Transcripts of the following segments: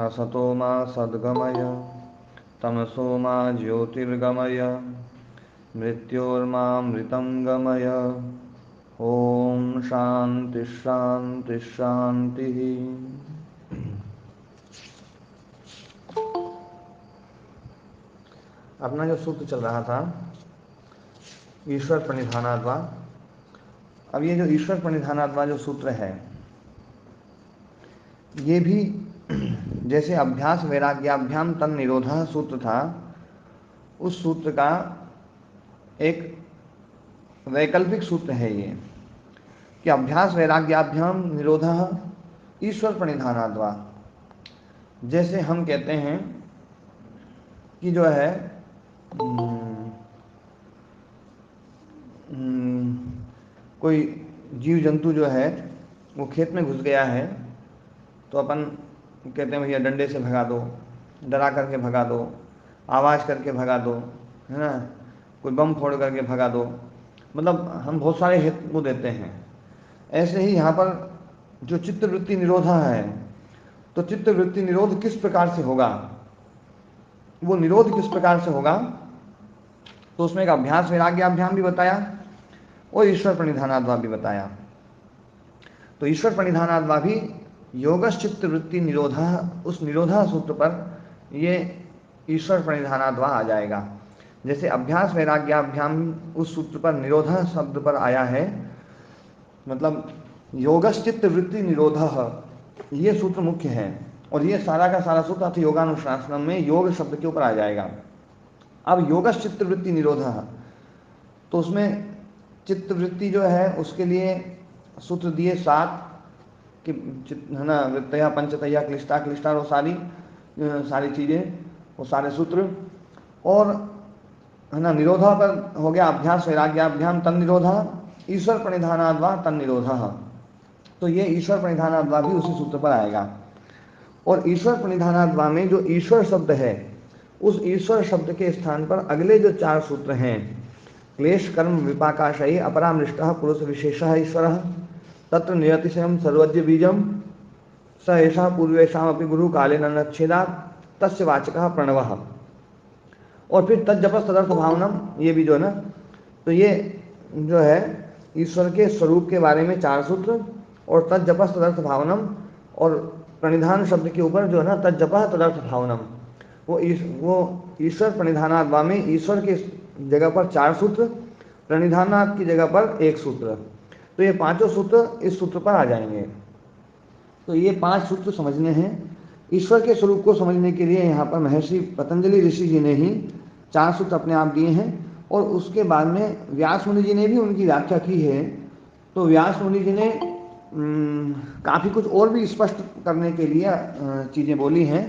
असतो मा सद्गमय तमसो मा ज्योतिर्गमय मृत्योर्मामृतं गमय। ओम शांति शांति शांति। अपना जो सूत्र चल रहा था ईश्वर प्रणिधानाद्वा, अब ये जो ईश्वर प्रणिधानाद्वा जो सूत्र है ये भी जैसे अभ्यास वैराग्याभ्याम तन निरोधः सूत्र था, उस सूत्र का एक वैकल्पिक सूत्र है ये कि अभ्यास वैराग्याभ्याम निरोधः ईश्वर प्रणिधानाद्वा। जैसे हम कहते हैं कि जो है कोई जीव जंतु जो है वो खेत में घुस गया है तो अपन कहते हैं भैया डंडे से भगा दो, डरा करके भगा दो, आवाज़ करके भगा दो, है ना, कोई बम फोड़ करके भगा दो, मतलब हम बहुत सारे हेतु को देते हैं। ऐसे ही यहाँ पर जो चित्तवृत्ति निरोधा है, तो चित्तवृत्ति निरोध किस प्रकार से होगा, वो निरोध किस प्रकार से होगा, तो उसमें एक अभ्यास वैराग्याभ्याम भी बताया और ईश्वर प्रणिधानाद्वा भी बताया। तो ईश्वर प्रणिधानाद्वा भी योगश्चित्त वृत्ति निरोधा, उस निरोधा सूत्र पर ये ईश्वर प्रणिधानाद्वा आ जाएगा। जैसे अभ्यास वैराग्याभ्याम उस सूत्र पर निरोधा शब्द पर आया है, मतलब योगश्चित्त वृत्ति निरोधः ये सूत्र मुख्य है और ये सारा का सारा सूत्र अर्थ योगानुशासनम में योग शब्द के ऊपर आ जाएगा। अब योगश्चित्त वृत्ति निरोधः, तो उसमें चित्तवृत्ति जो है उसके लिए सूत्र दिए 7 कि है ना, वृत्तया पंचतया क्लिष्टा क्लिष्टा, वो सारी चीज़ें, वो सारे सूत्र। और है ना, निरोधा पर हो गया अभ्यास वैराग्याभ्याम तन निरोधा, ईश्वर प्रणिधानाद्वा तन निरोधः, तो ये ईश्वर प्रणिधानाद्वा भी उसी सूत्र पर आएगा। और ईश्वर प्रणिधानाद्वा में जो ईश्वर शब्द है, उस ईश्वर शब्द के स्थान पर अगले जो 4 सूत्र हैं, क्लेश कर्म विपाकाशयी अपरामृष्टः पुरुष विशेषः ईश्वरः तत्र नियतिशयं सर्वज्ञ बीजम स एषः पूर्वेषामपि गुरु काले नच्छेदात् तस्य वाचकः प्रणवः। और फिर तज्जपस तदर्थ भावनम, ये भी जो है ना, तो ये जो है ईश्वर के स्वरूप के बारे में 4 सूत्र, और तज्जपस तदर्थ भावनम, और प्रणिधान शब्द के ऊपर जो है ना तज्जपः तदर्थ भावनम, वो ईश्वर प्रणिधानाद्वा में ईश्वर के जगह पर 4 सूत्र, प्रणिधानात् की जगह पर 1 सूत्र, तो ये 5 सूत्र इस सूत्र पर आ जाएंगे। तो ये 5 सूत्र समझने हैं। ईश्वर के स्वरूप को समझने के लिए यहाँ पर महर्षि पतंजलि ऋषि जी ने ही 4 सूत्र अपने आप दिए हैं, और उसके बाद में व्यास मुनि जी ने भी उनकी व्याख्या की है। तो व्यास मुनि जी ने काफ़ी कुछ और भी स्पष्ट करने के लिए चीज़ें बोली हैं,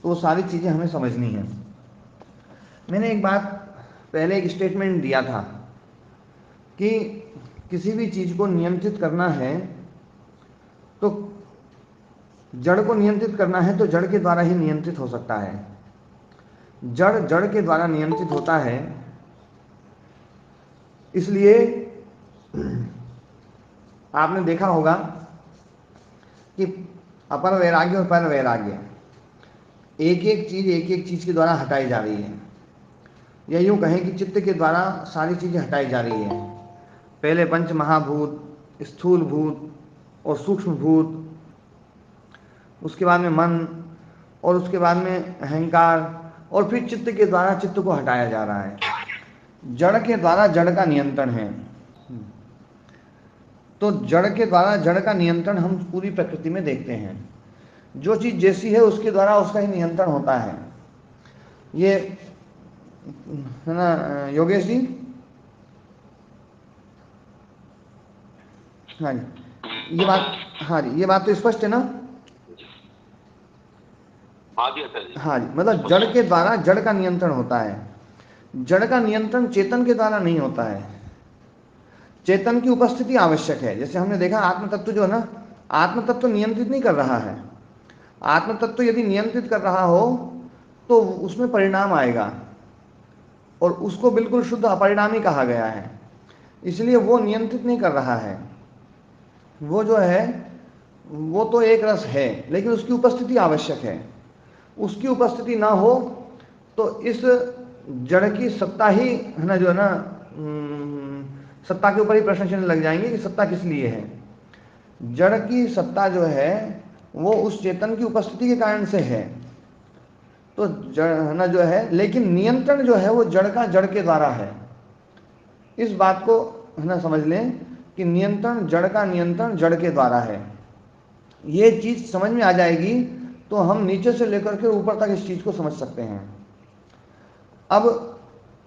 तो वो सारी चीज़ें हमें समझनी हैं। मैंने एक बात पहले एक स्टेटमेंट दिया था कि किसी भी चीज़ को नियंत्रित करना है तो जड़ को नियंत्रित करना है तो जड़ के द्वारा ही नियंत्रित हो सकता है। जड़ के द्वारा नियंत्रित होता है, इसलिए आपने देखा होगा कि अपर वैराग्य और पर वैराग्य एक एक चीज़ के द्वारा हटाई जा रही है, या यूँ कहें कि चित्त के द्वारा सारी चीज़ें हटाई जा रही है। पहले पंच महाभूत, स्थूल भूत और सूक्ष्म भूत, उसके बाद में मन, और उसके बाद में अहंकार, और फिर चित्त के द्वारा चित्त को हटाया जा रहा है। जड़ के द्वारा जड़ का नियंत्रण है। तो जड़ के द्वारा जड़ का नियंत्रण हम पूरी प्रकृति में देखते हैं। जो चीज़ जैसी है उसके द्वारा उसका ही नियंत्रण होता है। ये है ना योगेश जी, हाँ जी, ये बात, हाँ जी, ये बात तो स्पष्ट है ना? हाँ जी सर जी। हाँ जी, मतलब जड़ के द्वारा जड़ का नियंत्रण होता है। जड़ का नियंत्रण चेतन के द्वारा नहीं होता है। चेतन की उपस्थिति आवश्यक है। जैसे हमने देखा आत्म तत्व जो है ना, आत्म तत्व नियंत्रित नहीं कर रहा है। आत्म तत्व यदि नियंत्रित कर रहा हो तो उसमें परिणाम आएगा, और उसको बिल्कुल शुद्ध अपरिणामी कहा गया है। इसलिए वो नियंत्रित नहीं कर रहा है। वो जो है वो तो एक रस है, लेकिन उसकी उपस्थिति आवश्यक है। उसकी उपस्थिति ना हो तो इस जड़ की सत्ता ही है ना, जो है ना, सत्ता के ऊपर ही प्रश्न चिन्ह लग जाएंगे कि सत्ता किस लिए है। जड़ की सत्ता जो है वो उस चेतन की उपस्थिति के कारण से है। तो जड़ है ना जो है, लेकिन नियंत्रण जो है वो जड़ का जड़ के द्वारा है। इस बात को है ना समझ लें कि नियंत्रण, जड़ का नियंत्रण जड़ के द्वारा है। ये चीज समझ में आ जाएगी तो हम नीचे से लेकर के ऊपर तक इस चीज को समझ सकते हैं। अब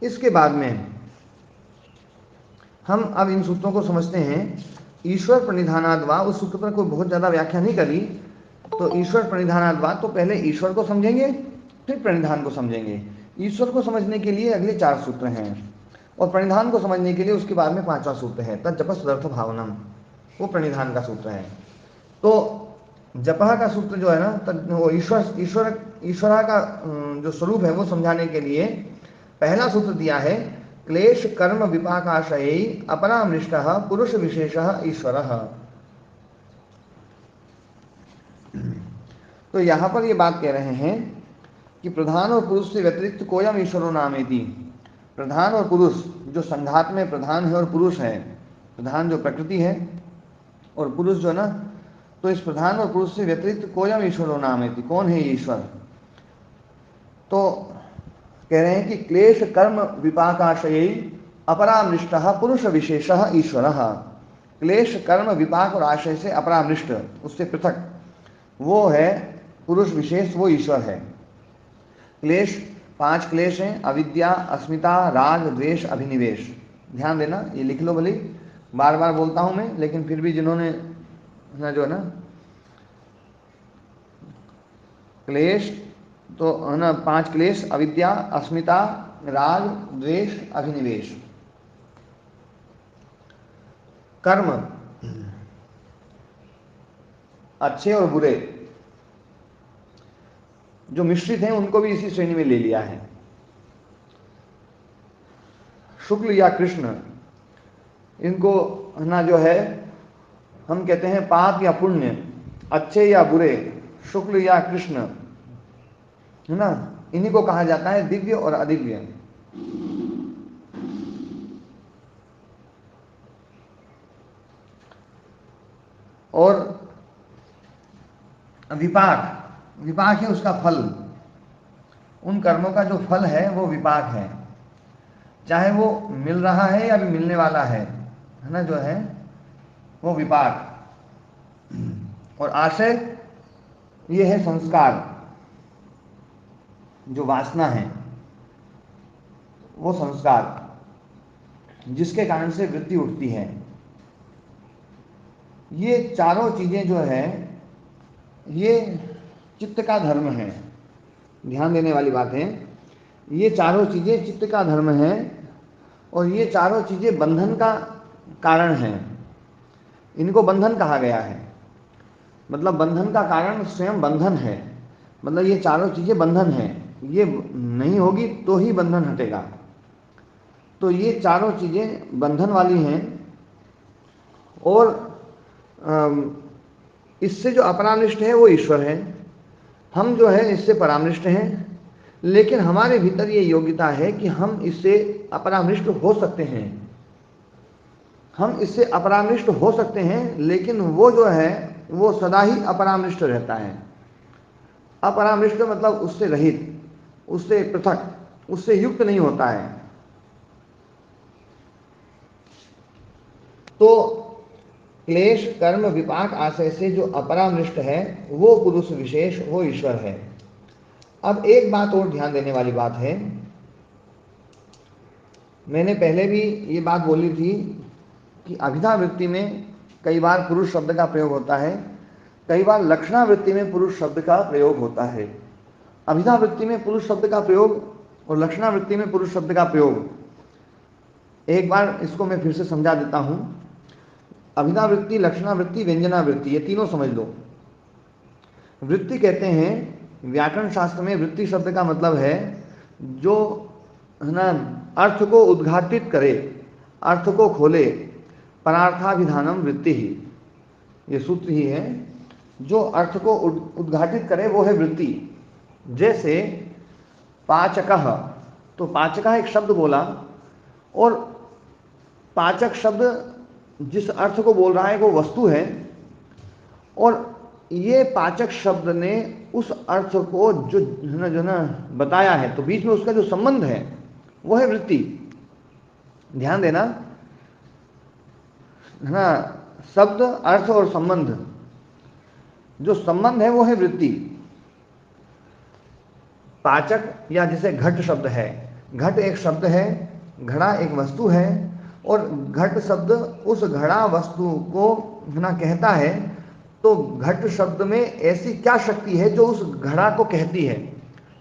इसके बाद में हम अब इन सूत्रों को समझते हैं। ईश्वर प्रणिधानाद्वा, उस सूत्र पर कोई बहुत ज्यादा व्याख्या नहीं करी। तो ईश्वर प्रणिधानाद्वा, तो पहले ईश्वर को समझेंगे फिर प्रणिधान को समझेंगे। ईश्वर को समझने के लिए अगले 4 सूत्र हैं, और प्रणिधान को समझने के लिए उसके बाद में 5वां सूत्र है, तज्जपः सदर्थ भावनम, वो प्रणिधान का सूत्र है। तो जपह का सूत्र जो है ना, वो ईश्वरा का जो स्वरूप है वो समझाने के लिए पहला सूत्र दिया है, क्लेश कर्म विपाकाशयै अपरामृष्टः पुरुष विशेषः ईश्वरः। तो यहाँ पर ये बात कह रहे हैं कि प्रधान और पुरुष से व्यतिरिक्त कोयम ईश्वरो नामेति। प्रधान और पुरुष, जो संघात में प्रधान है और पुरुष है, प्रधान जो प्रकृति है और पुरुष जो है ना, तो इस प्रधान और पुरुष से व्यतिरिक्त कोयम ईश्वरो नामेति, कौन है ईश्वर? तो कह रहे हैं कि क्लेश कर्म विपाकाशयै अपरामृष्टः पुरुष विशेषः ईश्वरः। क्लेश कर्म विपाक और आशय से अपरामृष्ट, उससे पृथक, वो है पुरुष विशेष, वो ईश्वर है। क्लेश 5 क्लेश हैं, अविद्या, अस्मिता, राग, द्वेष, अभिनिवेश। ध्यान देना, ये लिख लो, भले बार बार बोलता हूं मैं, लेकिन फिर भी जिन्होंने ना जो है ना, क्लेश तो है ना 5 क्लेश, अविद्या, अस्मिता, राग, द्वेष, अभिनिवेश। कर्म, अच्छे और बुरे जो मिश्रित हैं उनको भी इसी श्रेणी में ले लिया है। शुक्ल या कृष्ण, इनको ना जो है हम कहते हैं पाप या पुण्य, अच्छे या बुरे, शुक्ल या कृष्ण, है ना, इन्हीं को कहा जाता है दिव्य और अदिव्य। और विपाक, विपाक है उसका फल, उन कर्मों का जो फल है वो विपाक है, चाहे वो मिल रहा है या भी मिलने वाला है ना, जो है वो विपाक। और आशय, ये है संस्कार, जो वासना है वो संस्कार, जिसके कारण से वृत्ति उठती है। ये चारों चीजें जो है ये चित्त का धर्म है। ध्यान देने वाली बात है, ये चारों चीजें चित्त का धर्म है, और ये चारों चीजें बंधन का कारण है। इनको बंधन कहा गया है, मतलब बंधन का कारण स्वयं बंधन है। मतलब ये चारों चीजें बंधन है, ये नहीं होगी तो ही बंधन हटेगा। तो ये चारों चीजें बंधन वाली हैं, और इससे जो अपरामृष्ट है वो ईश्वर है। हम जो है इससे परामृष्ट हैं, लेकिन हमारे भीतर ये योग्यता है कि हम इससे अपरामृष्ट हो सकते हैं। हम इससे अपरामृष्ट हो सकते हैं, लेकिन वो जो है वो सदा ही अपरामृष्ट रहता है। अपरामृष्ट मतलब उससे रहित, उससे पृथक, उससे युक्त नहीं होता है। तो क्लेश कर्म विपाक आशय से जो अपरामृष्ट है वो पुरुष विशेष, वो ईश्वर है। अब एक बात और ध्यान देने वाली बात है, मैंने पहले भी ये बात बोली थी कि अभिधा वृत्ति में कई बार पुरुष शब्द का प्रयोग होता है, कई बार लक्षणावृत्ति में पुरुष शब्द का प्रयोग होता है। अभिधावृत्ति में पुरुष शब्द का प्रयोग और लक्षणावृत्ति में पुरुष शब्द का प्रयोग, एक बार इसको मैं फिर से समझा देता हूं। अभिधावृत्ति, लक्षणावृत्ति, व्यंजनावृत्ति, ये तीनों समझ लो। वृत्ति कहते हैं व्याकरण शास्त्र में, वृत्ति शब्द का मतलब है जो है ना अर्थ को उद्घाटित करे, अर्थ को खोले, परार्थाभिधानम वृत्ति ही, ये सूत्र ही है। जो अर्थ को उद्घाटित करे वो है वृत्ति। जैसे पाचकः, तो पाचकः एक शब्द बोला और पाचक शब्द जिस अर्थ को बोल रहा है वो वस्तु है, और ये पाचक शब्द ने उस अर्थ को जो है ना बताया है, तो बीच में उसका जो संबंध है वो है वृत्ति। ध्यान देना है ना, शब्द, अर्थ और संबंध, जो संबंध है वो है वृत्ति। पाचक या जैसे घट शब्द है, घट एक शब्द है, घड़ा एक वस्तु है, और घट शब्द उस घड़ा वस्तु को ना कहता है, तो घट शब्द में ऐसी क्या शक्ति है जो उस घड़ा को कहती है,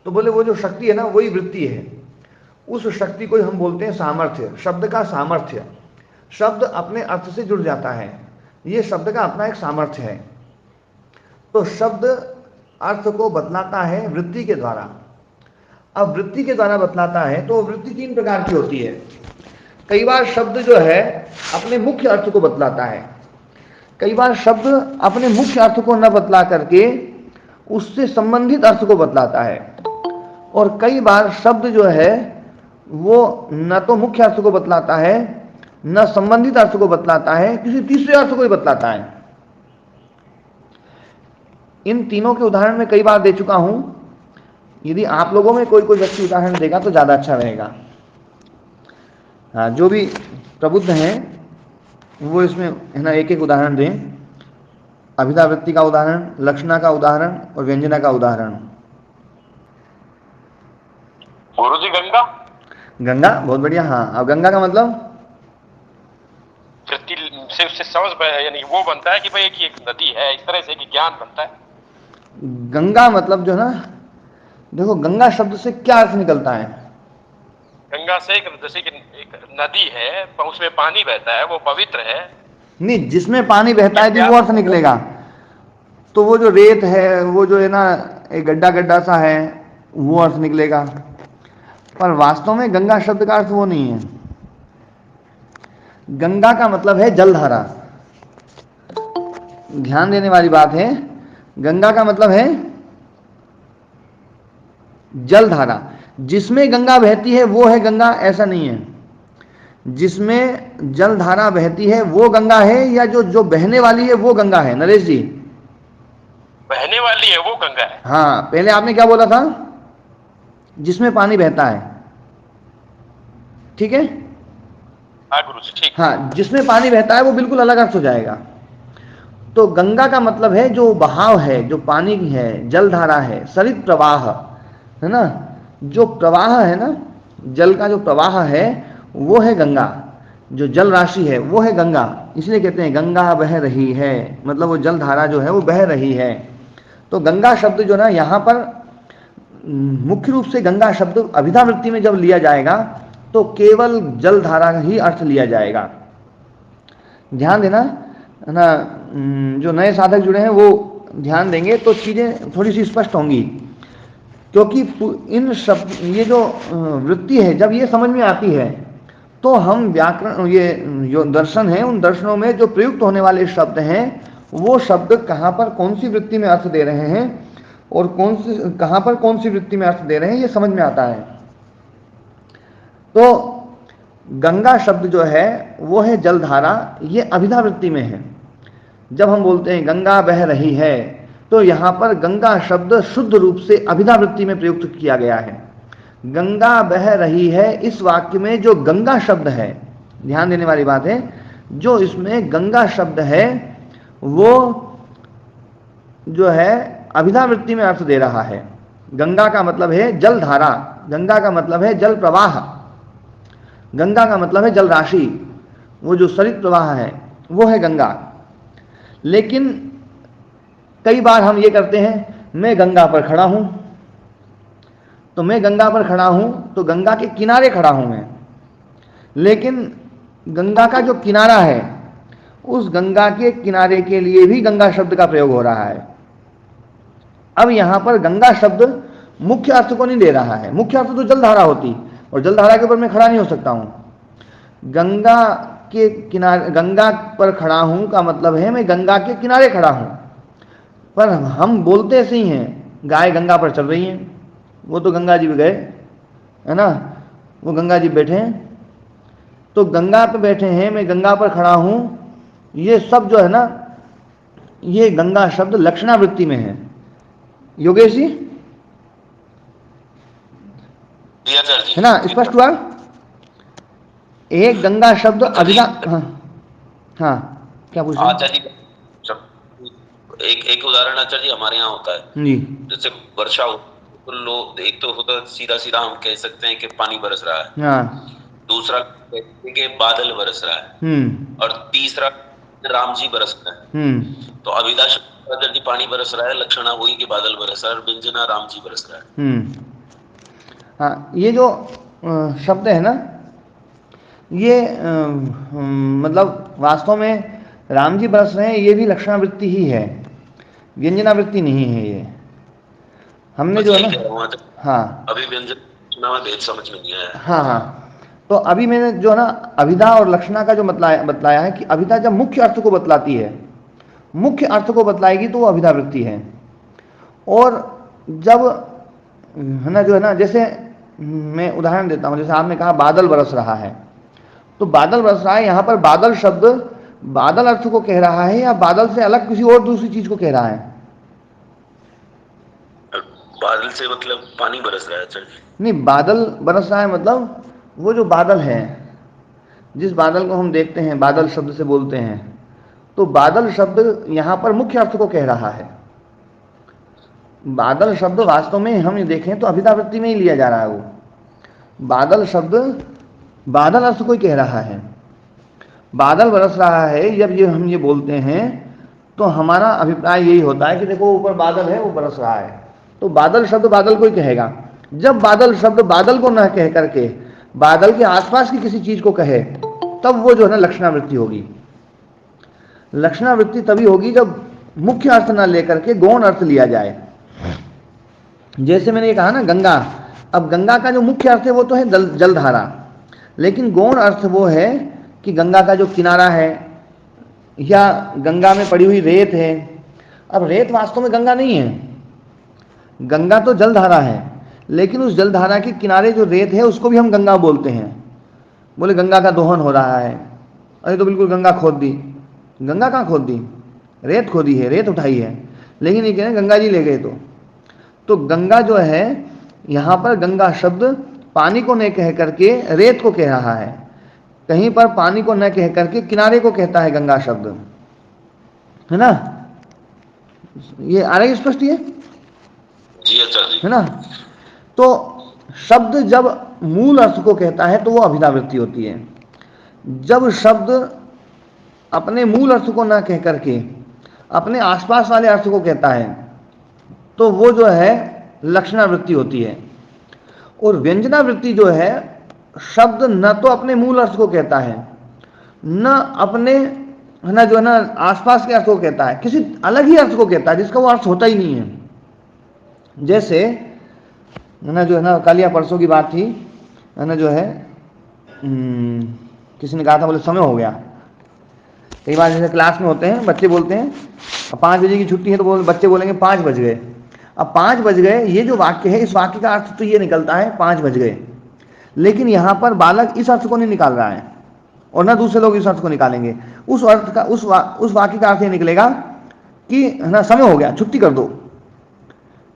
तो बोले वो जो शक्ति है ना वही वृत्ति है। उस शक्ति को हम बोलते हैं सामर्थ्य। शब्द का सामर्थ्य, शब्द अपने अर्थ से जुड़ जाता है, ये शब्द का अपना एक सामर्थ्य है। तो शब्द अर्थ को बतलाता है वृत्ति के द्वारा। अब वृत्ति के द्वारा बतलाता है तो वृत्ति तीन प्रकार की होती है। कई बार शब्द जो है अपने मुख्य अर्थ को बतलाता है, कई बार शब्द अपने मुख्य अर्थ को न बतला करके उससे संबंधित अर्थ को बतलाता है, और कई बार शब्द जो है वो न तो मुख्य अर्थ को बतलाता है, न संबंधित अर्थ को बतलाता है, किसी तीसरे अर्थ को ही बतलाता है। इन तीनों के उदाहरण मैं कई बार दे चुका हूं। यदि आप लोगों में कोई व्यक्ति उदाहरण देगा तो ज्यादा अच्छा रहेगा। हाँ, जो भी प्रबुद्ध हैं वो इसमें है ना एक एक उदाहरण दें। अभिधावृत्ति का उदाहरण, लक्षणा का उदाहरण और व्यंजना का उदाहरण। गुरुजी गंगा। गंगा, बहुत बढ़िया। हाँ, अब गंगा का मतलब वृत्ति से उससे समझ यानी वो बनता है कि भाई एक नदी है, इस तरह से कि ज्ञान बनता है। गंगा मतलब जो ना, देखो गंगा शब्द से क्या अर्थ निकलता है? गंगा से जैसे कि एक नदी है, उसमें पानी बहता है, वो पवित्र है। नहीं, जिसमें पानी बहता है जी वो अर्थ निकलेगा। तो वो जो रेत है, वो जो है ना एक गड्ढा गड्ढा सा है, वो अर्थ निकलेगा। पर वास्तव में गंगा शब्द का अर्थ वो नहीं है। गंगा का मतलब है जलधारा। ध्यान देने वाली बात है, गंगा का मतलब है जलधारा। जिसमें गंगा बहती है वो है गंगा, ऐसा नहीं है। जिसमें जलधारा बहती है वो गंगा है, या जो बहने वाली है वो गंगा है? नरेश जी, बहने वाली है वो गंगा है। हाँ, पहले आपने क्या बोला था? जिसमें पानी बहता है, ठीक है? हाँ गुरु जी, ठीक। हाँ, जिसमें पानी बहता है वो बिल्कुल अलग अर्थ हो जाएगा। तो गंगा का मतलब है जो बहाव है, जो पानी है, जलधारा है, सरित प्रवाह है ना, जो प्रवाह है ना, जल का जो प्रवाह है वो है गंगा। जो जल राशि है वो है गंगा। इसलिए कहते हैं गंगा बह रही है, मतलब वो जलधारा जो है वो बह रही है। तो गंगा शब्द जो ना यहाँ पर मुख्य रूप से गंगा शब्द अभिधावृत्ति में जब लिया जाएगा तो केवल जलधारा ही अर्थ लिया जाएगा। ध्यान देना है ना, जो नए साधक जुड़े हैं वो ध्यान देंगे तो चीजें थोड़ी सी स्पष्ट होंगी। क्योंकि इन शब्द, ये जो वृत्ति है, जब ये समझ में आती है तो हम व्याकरण, ये जो दर्शन है, उन दर्शनों में जो प्रयुक्त होने वाले शब्द हैं वो शब्द कहाँ पर कौन सी वृत्ति में अर्थ दे रहे हैं और कहाँ पर कौन सी वृत्ति में अर्थ दे रहे हैं, ये समझ में आता है। तो गंगा शब्द जो है वो है जलधारा, ये अभिधावृत्ति में है। जब हम बोलते हैं गंगा बह रही है तो यहाँ पर गंगा शब्द शुद्ध रूप से अभिधावृत्ति में प्रयुक्त किया गया है। गंगा बह रही है, इस वाक्य में जो गंगा शब्द है, ध्यान देने वाली बात है, जो इसमें गंगा शब्द है वो जो है अभिधावृत्ति में अर्थ दे रहा है। गंगा का मतलब है जलधारा, गंगा का मतलब है जल प्रवाह, गंगा का मतलब है जल राशि, वो जो सरित प्रवाह है वो है गंगा। लेकिन कई बार हम ये करते हैं, मैं गंगा पर खड़ा हूं, तो मैं गंगा पर खड़ा हूं तो गंगा के किनारे खड़ा हूं मैं, लेकिन गंगा का जो किनारा है उस गंगा के किनारे के लिए भी गंगा शब्द का प्रयोग हो रहा है। अब यहां पर गंगा शब्द मुख्य अर्थ को नहीं दे रहा है। मुख्य अर्थ तो जलधारा होती, और जलधारा के ऊपर मैं खड़ा नहीं हो सकता हूं। गंगा के किनारे, गंगा पर खड़ा हूं का मतलब है मैं गंगा के किनारे खड़ा हूं। पर हम बोलते ऐसे ही हैं, गाय गंगा पर चल रही हैं, वो तो गंगा जी पे गए, है ना, वो गंगा जी बैठे हैं, तो गंगा पे बैठे हैं, मैं गंगा पर खड़ा हूं, ये सब जो है ना, ये गंगा शब्द लक्षणावृत्ति में है। योगेश जी, है ना, स्पष्ट हुआ? एक गंगा शब्द अभिधा, हाँ हाँ, क्या पूछ रहे हैं? आचार्य जी, एक उदाहरण आचार्य जी हमारे यहाँ होता है जी, जैसे वर्षा हो तो लोग, एक तो होता है सीधा सीधा हम कह सकते हैं कि पानी बरस रहा है, हाँ, दूसरा कहते हैं कि बादल बरस रहा है, और तीसरा राम जी बरस रहे हैं। तो अभिधा शब्द जी पानी बरस रहा है, लक्षणा हुई कि बादल बरस रहा है, और व्यंजना राम जी बरस रहा है। हाँ, ये जो शब्द है ना, ये मतलब वास्तव में राम जी बरस रहे हैं, ये भी लक्षणावृत्ति ही है, व्यंजनावृत्ति नहीं है ये। हमने जो है ना, हाँ, अभी व्यंजन में भेद समझ में नहीं आया। हाँ हाँ, तो अभी मैंने जो है ना अभिधा और लक्षणा का जो बतलाया है कि अभिधा जब मुख्य अर्थ को बतलाती है, मुख्य अर्थ को बतलाएगी तो वो अभिधावृत्ति है। और जब है ना, जो है ना, जैसे मैं उदाहरण देता हूँ, जैसे आपने कहा बादल बरस रहा है, तो बादल बरस रहा है, यहाँ पर बादल शब्द बादल अर्थ को कह रहा है या बादल से अलग किसी और दूसरी चीज को कह रहा है? बादल से मतलब पानी बरस रहा है सर? नहीं, बादल बरस रहा है मतलब वो जो बादल है, जिस बादल को हम देखते हैं, बादल शब्द से बोलते हैं, तो बादल शब्द यहाँ पर मुख्य अर्थ को कह रहा है। बादल शब्द वास्तव में हम देखें तो अभिधावृत्ति में ही लिया जा रहा है। वो बादल शब्द बादल अर्थ को ही कह रहा है। बादल बरस रहा है, जब ये हम ये बोलते हैं तो हमारा अभिप्राय यही होता है कि देखो ऊपर बादल है, वो बरस रहा है, तो बादल शब्द बादल को ही कहेगा। जब बादल शब्द बादल को न कह करके बादल के आसपास की किसी चीज को कहे, तब वो जो है ना लक्षणावृत्ति होगी। लक्षणावृत्ति तभी होगी जब मुख्य अर्थ न लेकर के गौण अर्थ लिया जाए। जैसे मैंने ये कहा ना गंगा, अब गंगा का जो मुख्य अर्थ है वो तो है जलधारा, लेकिन गौण अर्थ वो है कि गंगा का जो किनारा है या गंगा में पड़ी हुई रेत है। अब रेत वास्तव में गंगा नहीं है, गंगा तो जलधारा है, लेकिन उस जलधारा के किनारे जो रेत है उसको भी हम गंगा बोलते हैं। बोले गंगा का दोहन हो रहा है, अरे तो बिल्कुल गंगा खोद दी। गंगा कहाँ खोद दी? रेत खोदी है, रेत उठाई है, लेकिन ये कह रहे हैं गंगा जी ले गए। तो गंगा जो है, यहाँ पर गंगा शब्द पानी को न कह करके रेत को कह रहा है, कहीं पर पानी को न कह करके किनारे को कहता है गंगा शब्द, है ना? ये आ रही स्पष्ट है? जी अच्छा जी, है ना? तो शब्द जब मूल अर्थ को कहता है तो वो अभिधावृत्ति होती है। जब शब्द अपने मूल अर्थ को ना कह करके अपने आसपास वाले अर्थ को कहता है तो वो जो है लक्षणावृत्ति होती है। और व्यंजनावृत्ति जो है, शब्द न तो अपने मूल अर्थ को कहता है, न अपने है ना जो है ना आसपास के अर्थ को कहता है, किसी अलग ही अर्थ को कहता है जिसका वो अर्थ होता ही नहीं है। जैसे है ना जो है ना कल या परसों की बात थी, है ना जो है किसी ने कहा था, बोले समय हो गया। कई बार जैसे क्लास में होते हैं, बच्चे बोलते हैं 5 बजे की छुट्टी है, तो बच्चे बोलेंगे 5 बज गए। अब 5 बज गए, ये जो वाक्य है, इस वाक्य का अर्थ तो ये निकलता है 5 बज गए, लेकिन यहाँ पर बालक इस अर्थ को नहीं निकाल रहा है और ना दूसरे लोग इस अर्थ को निकालेंगे। उस अर्थ का उस वाक्य का अर्थ ये निकलेगा कि है ना समय हो गया, छुट्टी कर दो,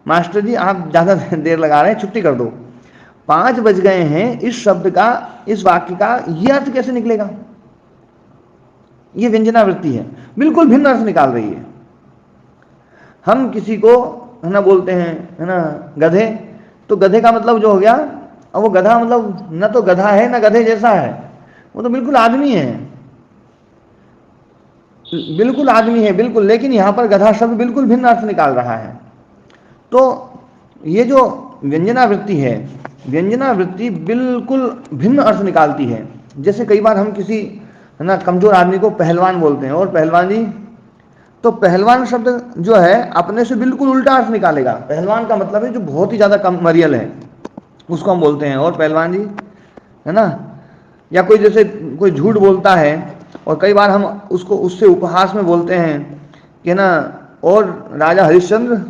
मास्टर जी आप ज़्यादा देर लगा रहे हैं, छुट्टी कर दो। 5 बज गए हैं, इस शब्द का, इस वाक्य का ये अर्थ कैसे निकलेगा? ये व्यंजनावृत्ति है, बिल्कुल भिन्न अर्थ निकाल रही है। हम किसी को है ना बोलते हैं है ना गधे, तो गधे का मतलब जो हो गया, अब वो गधा मतलब न तो गधा है न गधे जैसा है, वो तो बिल्कुल आदमी है। बिल्कुल आदमी है, बिल्कुल, लेकिन यहाँ पर गधा शब्द बिल्कुल भिन्न अर्थ निकाल रहा है। तो ये जो व्यंजना वृत्ति है, व्यंजना वृत्ति बिल्कुल भिन्न अर्थ निकालती है। जैसे कई बार हम किसी, है ना, कमजोर आदमी को पहलवान बोलते हैं, और पहलवान जी, तो पहलवान शब्द जो है अपने से बिल्कुल उल्टा अर्थ निकालेगा। पहलवान का मतलब है जो बहुत ही ज़्यादा कम मरियल है, उसको हम बोलते हैं और पहलवान जी, है ना। या कोई जैसे कोई झूठ बोलता है, और कई बार हम उसको उससे उपहास में बोलते हैं कि ना, और राजा हरिश्चंद्र,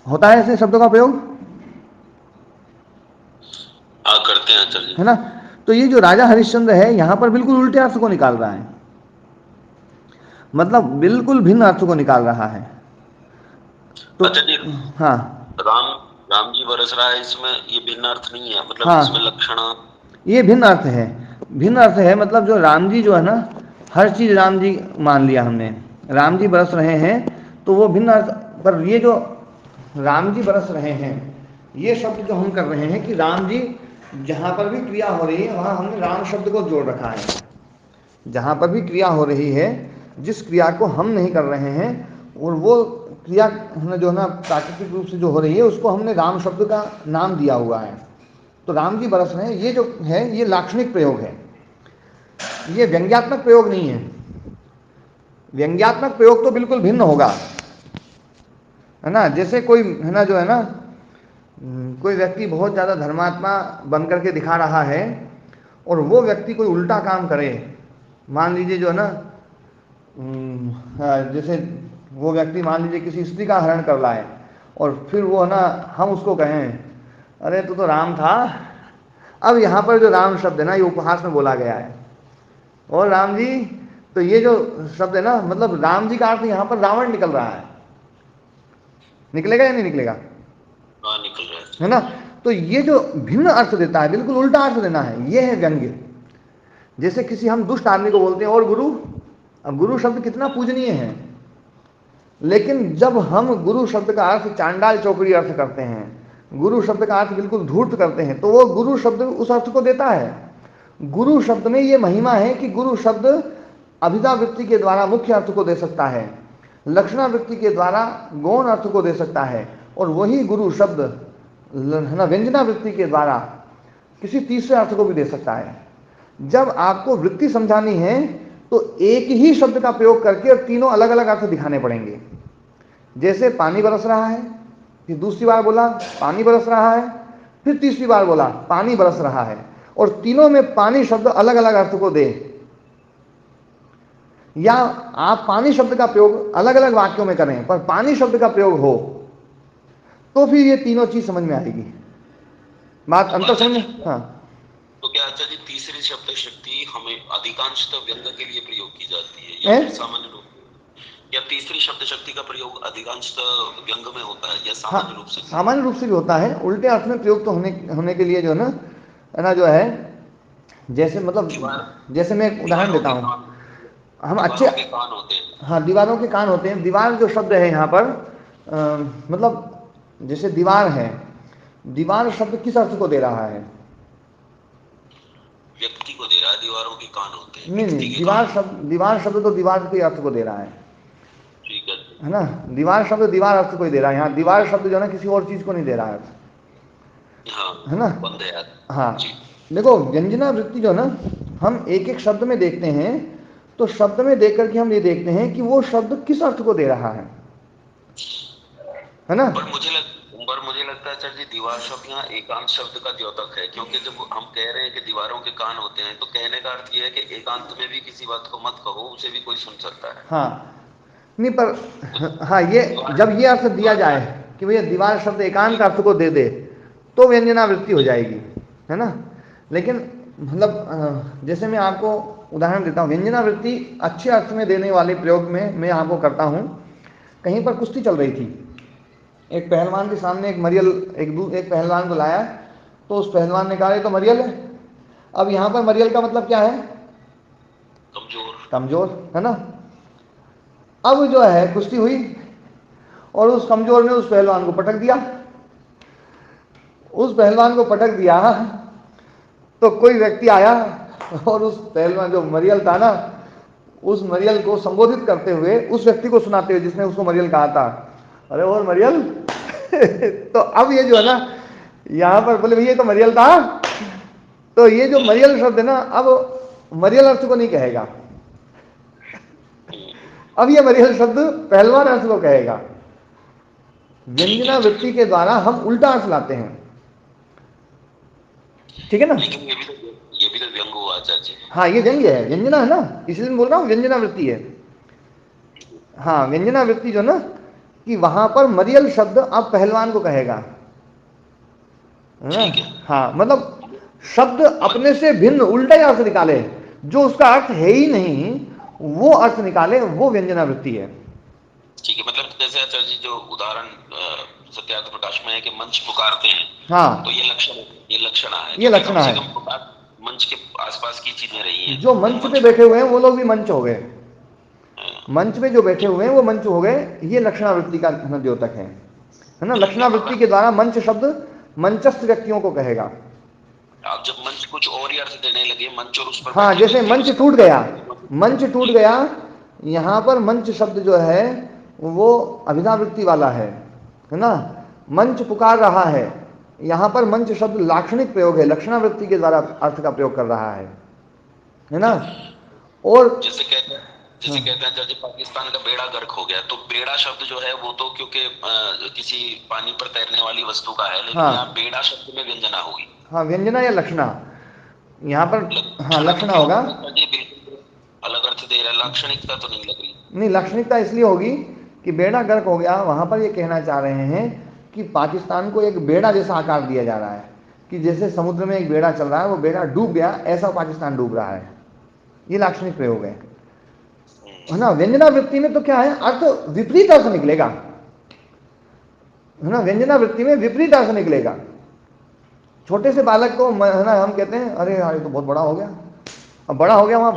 होता है ऐसे शब्दों का प्रयोग, करते हैं आचार्य जी, है ना। तो ये जो राजा हरिश्चंद्र है यहाँ पर बिल्कुल उल्टे अर्थ को निकाल रहा है, मतलब बिल्कुल भिन्न अर्थ को निकाल रहा है। तो आचार्य जी, हाँ, राम जी बरस रहा है, इसमें ये भिन्न अर्थ नहीं है, मतलब हाँ, इसमें लक्षण, ये भिन्न अर्थ है, भिन्न अर्थ है। मतलब जो राम जी जो है ना, हर चीज राम जी मान लिया हमने, राम जी बरस रहे हैं, तो वो भिन्न अर्थ। पर ये जो राम जी बरस रहे हैं, ये शब्द जो हम कर रहे हैं कि राम जी, जहाँ पर भी क्रिया हो रही है वहाँ हमने राम शब्द को जोड़ रखा है। जहाँ पर भी क्रिया हो रही है, जिस क्रिया को हम नहीं कर रहे हैं, और वो क्रिया जो है ना प्राकृतिक रूप से जो हो रही है, उसको हमने राम शब्द का नाम दिया हुआ है। तो राम जी बरस रहे हैं, ये जो है ये लाक्षणिक प्रयोग है, ये व्यंग्यात्मक प्रयोग नहीं है। व्यंग्यात्मक प्रयोग तो बिल्कुल भिन्न होगा, है ना। जैसे कोई, है ना, जो है ना, कोई व्यक्ति बहुत ज़्यादा धर्मात्मा बन करके दिखा रहा है, और वो व्यक्ति कोई उल्टा काम करे, मान लीजिए जो है ना, जैसे वो व्यक्ति मान लीजिए किसी स्त्री का हरण कर लाए, और फिर वो, है ना, हम उसको कहें अरे तू तो राम था। अब यहाँ पर जो राम शब्द है ना, ये उपहास में बोला गया है, और राम जी, तो ये जो शब्द है ना, मतलब राम जी का अर्थ यहाँ पर रावण निकल रहा है। निकलेगा या नहीं निकलेगा? निकल रहा है ना। तो ये जो भिन्न अर्थ देता है, बिल्कुल उल्टा अर्थ देना है, ये है व्यंग्य। जैसे किसी हम दुष्ट आदमी को बोलते हैं और गुरु, अब गुरु शब्द कितना पूजनीय है, लेकिन जब हम गुरु शब्द का अर्थ चांडाल चौकड़ी अर्थ करते हैं, गुरु शब्द का अर्थ बिल्कुल धूर्त करते हैं, तो वो गुरु शब्द उस अर्थ को देता है। गुरु शब्द में ये महिमा है कि गुरु शब्द अभिधा वृत्ति के द्वारा मुख्य अर्थ को दे सकता है, लक्षणा वृत्ति के द्वारा गौण अर्थ को दे सकता है, और वही गुरु शब्द, है ना, व्यंजना वृत्ति के द्वारा किसी तीसरे अर्थ को भी दे सकता है। जब आपको वृत्ति समझानी है तो एक ही शब्द का प्रयोग करके तीनों अलग अलग अर्थ दिखाने पड़ेंगे। जैसे पानी बरस रहा है, फिर दूसरी बार बोला पानी बरस रहा है, फिर तीसरी बार बोला पानी बरस रहा है, और तीनों में पानी शब्द अलग अलग अर्थ को दे, या आप पानी शब्द का प्रयोग अलग अलग वाक्यों में करें पर पानी शब्द का प्रयोग हो, तो फिर ये तीनों चीज समझ में आएगी। बात अंतर समझ में? हाँ। तो क्या आचार्य तीसरी शब्द शक्ति हमें अधिकांशतः व्यंग के लिए प्रयोग की जाती है, या सामान्य रूप, या तीसरी शब्द शक्ति का प्रयोग अधिकांशतः व्यंग में होता है, या सामान्य रूप से? सामान्य रूप से भी होता है, उल्टे अर्थ में प्रयोग तो होने के लिए जो है ना जो है, जैसे मतलब जैसे मैं एक उदाहरण देता हूँ, हम अच्छे कान होते हैं, हाँ, दीवारों के कान होते हैं। दीवार जो शब्द है यहाँ पर, मतलब जैसे दीवार है, दीवार शब्द किस अर्थ को दे रहा है? व्यक्ति को दे रहा है। दीवारों के कान होते हैं, नहीं, दीवार शब्द तो दीवार के अर्थ को दे रहा है, ठीक है ना। दीवार शब्द दीवार अर्थ को ही दे रहा है, यहाँ दीवार शब्द जो है ना किसी और चीज को नहीं दे रहा है, है ना। हाँ, देखो व्यंजना वृत्ति जो ना, हम एक एक शब्द में देखते हैं, तो शब्द में देख करके हम ये देखते हैं कि वो शब्द किस अर्थ को दे रहा है ना। पर मुझे लगता है सर जी, दीवार शब्द यहाँ एकांत शब्द का द्योतक है, क्योंकि जब हम कह रहे हैं कि दीवारों के कान होते हैं, तो कहने का अर्थ ये है कि एकांत में भी किसी बात को मत कहो, उसे भी कोई सुन सकता है। हाँ, नहीं पर हाँ, ये जब ये अर्थ दिया जाए कि भैया दीवार शब्द एकांत का अर्थ को दे दे, तो व्यंजना वृत्ति हो जाएगी, है ना। लेकिन मतलब जैसे मैं आपको उदाहरण देता हूँ, व्यंजना वृत्ति अच्छे अर्थ में देने वाले प्रयोग में मैं आपको करता हूँ। कहीं पर कुश्ती चल रही थी, एक पहलवान के सामने एक मरियल एक पहलवान को लाया, तो उस पहलवान ने कहा ये तो मरियल है। अब यहाँ पर मरियल का मतलब क्या है? कमजोर, है ना। अब जो है कुश्ती हुई, और उस कमजोर ने उस पहलवान को पटक दिया। उस पहलवान को पटक दिया तो कोई व्यक्ति आया और उस पहलवान जो मरियल था ना, उस मरियल को संबोधित करते हुए उस व्यक्ति को सुनाते हुए जिसने उसको मरियल कहा था, अरे और मरियल तो अब ये जो है ना, यहां पर बोले भैया तो मरियल था, तो ये जो मरियल शब्द है ना, अब मरियल अर्थ को नहीं कहेगा, अब ये मरियल शब्द पहलवान अर्थ को कहेगा। व्यंजना वृत्ति के द्वारा हम उल्टा अर्थ लाते हैं, ठीक है ना। लेकिन ये भी तो व्यंग हुआ चाची। हाँ ये व्यंग्य है, व्यंजना है ना, इसलिए मैं बोल रहा हूँ व्यंजना वृत्ति है। हाँ व्यंजना वृत्ति जो ना, कि वहां पर मरियल शब्द अब पहलवान को कहेगा, है ना। हाँ मतलब शब्द अपने से भिन्न उल्टा ही अर्थ निकाले, जो उसका अर्थ है ही नहीं वो अर्थ निकाले, वो व्यंजना वृत्ति है। ठीक है, मतलब जैसे आचार्य जी जो उदाहरण सत्यार्थ प्रकाश में है कि मंच पुकारते हैं, हाँ तो ये लक्षण है, ये लक्षण है। मंच के आसपास की चीजें रही हैं, जो मंच पे बैठे हुए हैं वो लोग भी मंच हो गए, मंच पे जो बैठे हुए हैं वो मंच हो गए, ये लक्षणावृत्ति का द्योतक है ना। लक्षणावृत्ति के द्वारा मंच शब्द मंचस्थ व्यक्तियों को कहेगा। अब जब मंच कुछ और ही अर्थ देने लगे, मंच और उस पर, हाँ जैसे मंच टूट गया, मंच टूट गया, यहाँ पर मंच शब्द जो है वो अभिधावृत्ति वाला है ना। मंच पुकार रहा है, यहाँ पर मंच शब्द लाक्षणिक प्रयोग है, लक्षणावृत्ति के द्वारा अर्थ का प्रयोग कर रहा है ना। और जैसे कहते हैं जैसे पाकिस्तान का बेड़ा गर्क हो गया, तो बेड़ा शब्द जो है वो तो क्योंकि किसी पानी पर तैरने वाली वस्तु का है, लेकिन यहाँ बेड़ा शब्द में व्यंजना होगी। हाँ व्यंजना या लक्षणा यहाँ पर, हाँ लक्षणा होगा, अलग अर्थ दे रहा है, लाक्षणिकता तो नहीं लग रही। नहीं लाक्षणिकता इसलिए होगी कि बेड़ा गर्क हो गया, वहां पर ये कहना चाह रहे हैं कि पाकिस्तान को एक बेड़ा जैसा आकार दिया जा रहा है, कि जैसे समुद्र में एक बेड़ा चल रहा है, वो बेड़ा डूब गया, ऐसा पाकिस्तान डूब रहा है, ये लाक्षणिक प्रयोग है ना। व्यंजना वृत्ति में तो क्या है, अर्थ विपरीत अर्थ निकलेगा, है ना। व्यंजना वृत्ति में विपरीत अर्थ निकलेगा। छोटे से बालक को है ना हम कहते हैं अरे यार ये तो बहुत बड़ा हो गया, अब बड़ा हो गया, वहां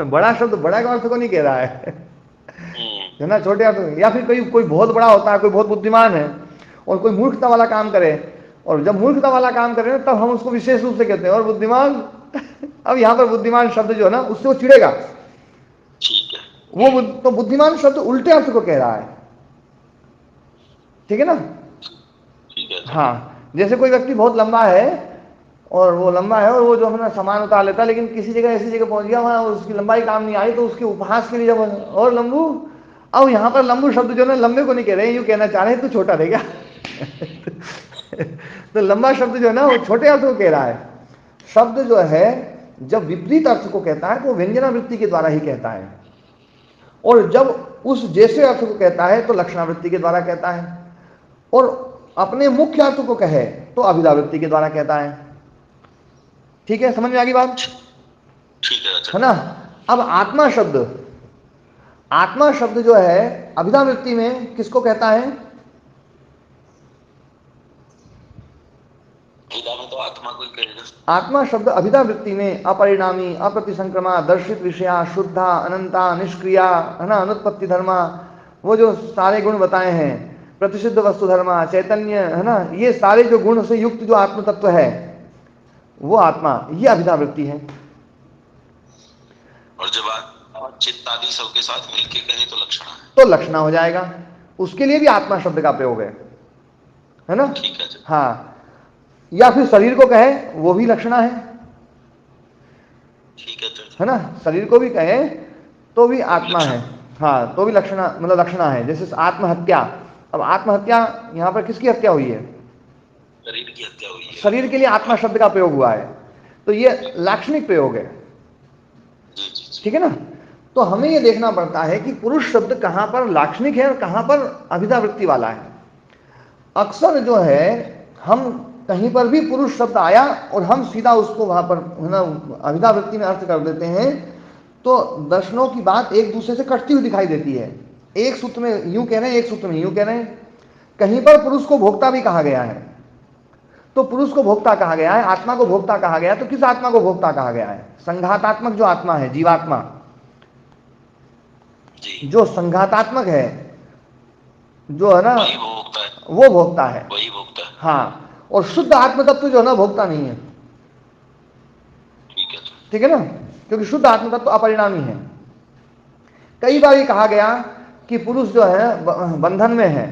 बड़ा शब्द बड़ा का अर्थ को नहीं कह रहा है ना, छोटे अर्थ। या फिर कोई बहुत बड़ा होता है, कोई बहुत बुद्धिमान है और कोई मूर्खता वाला काम करे, और जब मूर्खता वाला काम करे तब हम उसको विशेष रूप से कहते हैं और बुद्धिमान अब यहाँ पर बुद्धिमान शब्द जो है ना उससे वो चिड़ेगा, वो तो बुद्धिमान शब्द उल्टे अर्थ को कह रहा है, ठीक है ना। हाँ जैसे कोई व्यक्ति बहुत लंबा है और वो जो है ना सामान उतार लेता है, लेकिन किसी जगह ऐसी जगह पहुंच गया वहां उसकी लंबाई काम नहीं आई, तो उसके उपहास के लिए जब और लंबू, अब यहाँ पर लंबू शब्द जो है ना लंबे को नहीं कह रहे हैं, यूं कहना चाह रहे हैं तू छोटा रहेगा तो लंबा शब्द जो है ना वो छोटे अर्थ को कह रहा है। शब्द जो है जब विपरीत अर्थ को कहता है तो व्यंजना वृत्ति के द्वारा ही कहता है, और जब उस जैसे अर्थ को कहता है तो लक्षणावृत्ति के द्वारा कहता है, और अपने मुख्य अर्थ को कहे तो अभिधावृत्ति के द्वारा कहता है। ठीक है, समझ में आ गई बात? ठीक है ना। अब आत्मा शब्द जो है अभिधावृत्ति में किसको कहता है? तो आत्मा को कहेगा। आत्मा शब्द अभिधावृत्ति में अपरिणामी, अप्रतिसंक्रमा, दर्शित विषया, शुद्धा, अनंता, निष्क्रिया, है ना, अनुत्पत्ति धर्मा, वो जो सारे गुण बताए हैं, प्रतिसिद्ध वस्तु धर्मा, चैतन्य, है ना, ये सारे जो गुण से युक्त जो आत्म तत्व है वो आत्मा, ये अभिधावृत्ति है। और जब आप चित्त आदि सबके साथ मिलके कहें तो लक्षणा है, तो लक्षणा हो जाएगा, उसके लिए भी आत्मा शब्द का प्रयोग है ना। ठीक है। हाँ, या फिर शरीर को कहे वो भी लक्षणा है, ठीक है ना। शरीर को भी कहे तो भी आत्मा है, हाँ तो भी लक्षणा, मतलब लक्षणा है। जैसे आत्महत्या, अब आत्महत्या यहाँ पर किसकी हत्या हुई है? शरीर की हत्या हुई है, शरीर के लिए आत्मा शब्द का प्रयोग हुआ है, तो ये लाक्षणिक प्रयोग है, ठीक है ना। तो हमें ये देखना पड़ता है कि पुरुष शब्द कहाँ पर लाक्षणिक है और कहाँ पर अभिधावृत्ति वाला है। अक्सर जो है हम कहीं पर भी पुरुष शब्द आया और हम सीधा उसको वहां पर है ना अभिधावृत्ति में अर्थ कर देते हैं, तो दर्शनों की बात एक दूसरे से कटती हुई दिखाई देती है। एक सूत्र में यूं कह रहे हैं, एक सूत्र में यूं कह रहे हैं। कहीं पर पुरुष को भोक्ता भी कहा गया है, तो पुरुष को भोक्ता कहा गया है, आत्मा को भोक्ता कहा गया है, तो किस आत्मा को भोक्ता कहा गया है? संघातात्मक जो आत्मा है, जीवात्मा, जो संघातात्मक है, जो है ना वो भोक्ता है, वही भोक्ता है। हाँ, और शुद्ध आत्म तत्व जो है ना भोक्ता नहीं है, ठीक है ना, क्योंकि शुद्ध आत्म तत्व अपरिणामी है। कई बार ये कहा गया कि पुरुष जो है बंधन में है,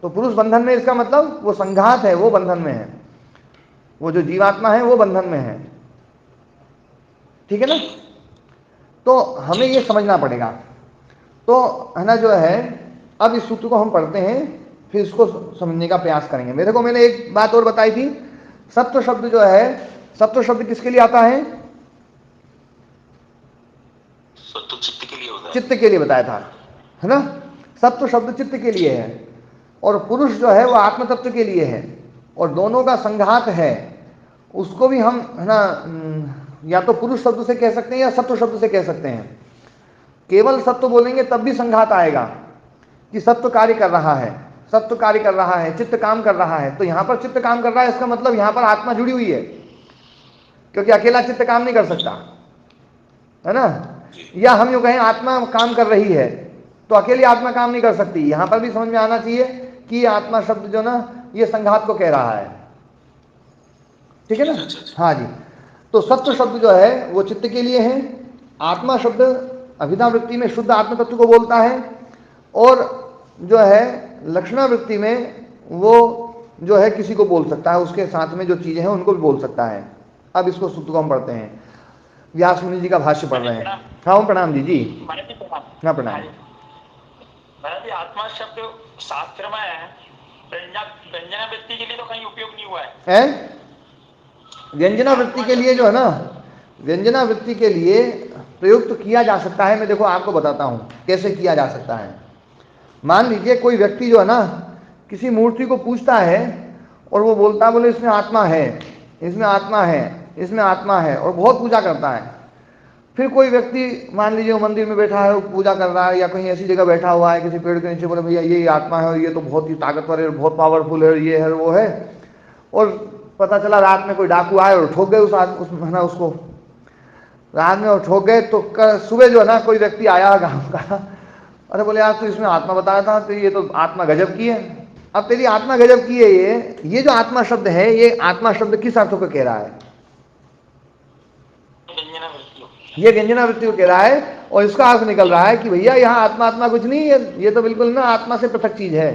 तो पुरुष बंधन में, इसका मतलब वो संघात है, वो बंधन में है, वो जो जीवात्मा है वो बंधन में है, ठीक है ना। तो हमें ये समझना पड़ेगा। तो है ना, जो है अब इस सूत्र को हम पढ़ते हैं, फिर इसको समझने का प्रयास करेंगे। मेरे को मैंने एक बात और बताई थी, सत्व शब्द जो है, सत्व शब्द किसके लिए आता है? सत्व चित्त के लिए होता है, चित्त के लिए बताया था, है ना। सत्व शब्द चित्त के लिए है, और पुरुष जो है वो आत्म तत्व के लिए है, और दोनों का संघात है। उसको भी हम, है ना, या तो पुरुष शब्द से कह सकते हैं या सत्व शब्द से कह सकते हैं। केवल सत्व बोलेंगे तब भी संघात आएगा कि सत्व कार्य कर रहा है, सत्व कार्य कर रहा है, चित्त काम कर रहा है। तो यहां पर चित्त काम कर रहा है, इसका मतलब यहां पर आत्मा जुड़ी हुई है, क्योंकि अकेला चित्त काम नहीं कर सकता, है ना। या हम यूं कहें आत्मा काम कर रही है, तो अकेली आत्मा काम नहीं कर सकती। यहां पर भी समझ में आना चाहिए कि आत्मा शब्द जो ना, ये संघात को कह रहा है, ठीक है ना। हाँ जी। तो सत्व शब्द जो है वो चित्त के लिए है, आत्मा शब्द अभिधावृत्ति में शुद्ध आत्म तत्व को बोलता है, और जो है लक्षणावृत्ति में वो जो है किसी को बोल सकता है, उसके साथ में जो चीजें हैं उनको भी बोल सकता है। अब इसको सूत्र को हम पढ़ते हैं, व्यास मुनि जी का भाष्य पढ़ रहे हैं। हाँ प्रणाम जी। जी हाँ प्रणाम। आत्मा शब्द शास्त्र में है, व्यंजना वृत्ति के लिए तो कहीं उपयोग नहीं हुआ है। व्यंजना वृत्ति के लिए जो है ना, व्यंजना वृत्ति के लिए प्रयुक्त तो किया जा सकता है। मैं देखो आपको बताता हूं कैसे किया जा सकता है। मान लीजिए कोई व्यक्ति जो है ना किसी मूर्ति को पूजता है और वो बोलता है, बोले इसमें आत्मा है, इसमें आत्मा है, इसमें आत्मा है, और बहुत पूजा करता है। फिर कोई व्यक्ति मान लीजिए वो मंदिर में बैठा है, वो पूजा कर रहा है, या कहीं ऐसी जगह बैठा हुआ है किसी पेड़ के नीचे, बोले भैया ये आत्मा है, ये तो बहुत ही ताकतवर है, बहुत पावरफुल है, ये है वो है। और पता चला रात में कोई डाकू आए और ठोक गए उसको रात में, और ठोक गए। तो सुबह जो है ना कोई व्यक्ति आया गाँव का, अरे बोले यार तो इसमें आत्मा बताया था, तो ये तो आत्मा गजब की है। अब तेरी आत्मा गजब की है, ये जो आत्मा शब्द है, ये आत्मा शब्द किस अर्थ को कह रहा है? ये व्यंजना वृत्ति को कह रहा है, और इसका अर्थ निकल रहा है कि भैया यहाँ आत्मा आत्मा कुछ नहीं है, ये तो बिल्कुल ना आत्मा से पृथक चीज है।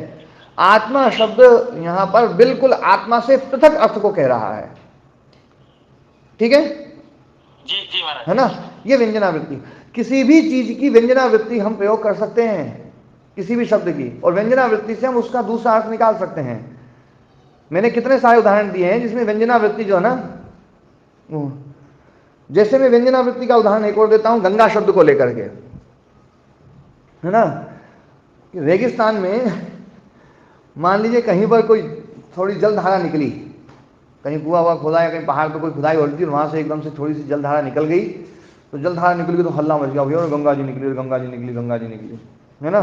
आत्मा शब्द यहाँ पर बिल्कुल आत्मा से पृथक अर्थ को कह रहा है, ठीक है जी महाराज, है ना। ये व्यंजना वृत्ति, किसी भी चीज की व्यंजना वृत्ति हम प्रयोग कर सकते हैं, किसी भी शब्द की, और व्यंजना वृत्ति से हम उसका दूसरा अर्थ निकाल सकते हैं। मैंने कितने सारे उदाहरण दिए हैं जिसमें व्यंजना वृत्ति जो है ना, जैसे मैं व्यंजना वृत्ति का उदाहरण एक और देता हूं गंगा शब्द को लेकर के, है ना। रेगिस्तान में मान लीजिए कहीं पर कोई थोड़ी जलधारा निकली, कहीं कुआं हुआ खोदा या कहीं पहाड़ पर कोई खुदाई हो रही थी, वहां से एकदम से थोड़ी सी जलधारा निकल गई, तो जलधारा निकल गई तो हल्ला मच गया, भैया गंगा जी निकली, गंगा जी निकली, गंगा जी निकली, है ना।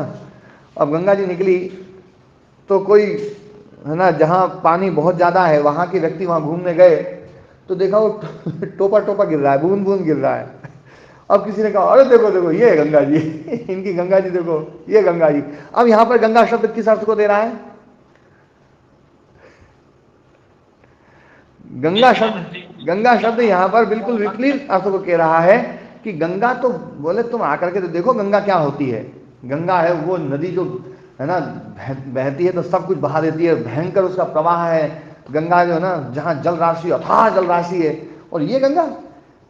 अब गंगा जी निकली तो कोई, है ना, जहाँ पानी बहुत ज़्यादा है वहाँ के व्यक्ति वहाँ घूमने गए तो देखा वो टोपा टोपा गिर रहा है, बूंद बूंद गिर रहा है। अब किसी ने कहा अरे देखो देखो ये है गंगा जी इनकी गंगा जी देखो, ये गंगा जी। अब यहाँ पर गंगा शब्द किस अर्थ को दे रहा है? गंगा शब्द यहाँ पर बिल्कुल विपरीत अर्थ को कह रहा है कि गंगा तो बोले तुम आकर के तो देखो गंगा क्या होती है। गंगा है वो नदी जो है ना बहती है तो सब कुछ बहा देती है, भयंकर उसका प्रवाह है। गंगा जो है ना जहाँ जल राशि, अथाह जल राशि है, और ये गंगा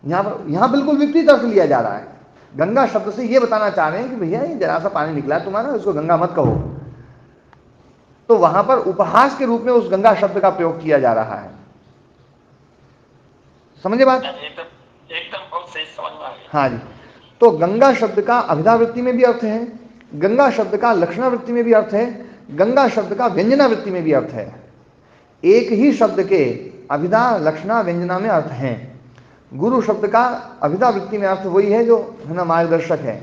यहाँ बिल्कुल विपरीत अर्थ लिया जा रहा है। गंगा शब्द से ये बताना चाह रहे हैं कि भैया ये जरा सा पानी निकला है तुम्हारा, इसको गंगा मत कहो। तो वहां पर उपहास के रूप में उस गंगा शब्द का प्रयोग किया जा रहा है। समझे बात? एकदम बहुत सही समझ में आ गया। हाँ जी। तो गंगा शब्द का अभिधावृत्ति में भी अर्थ है, गंगा शब्द का लक्षणावृत्ति में भी अर्थ है, गंगा शब्द का व्यंजनावृत्ति में भी अर्थ है। एक ही शब्द के अभिधा लक्षणा व्यंजना में अर्थ हैं। गुरु शब्द का अभिधावृत्ति में अर्थ वही है जो है ना मार्गदर्शक है।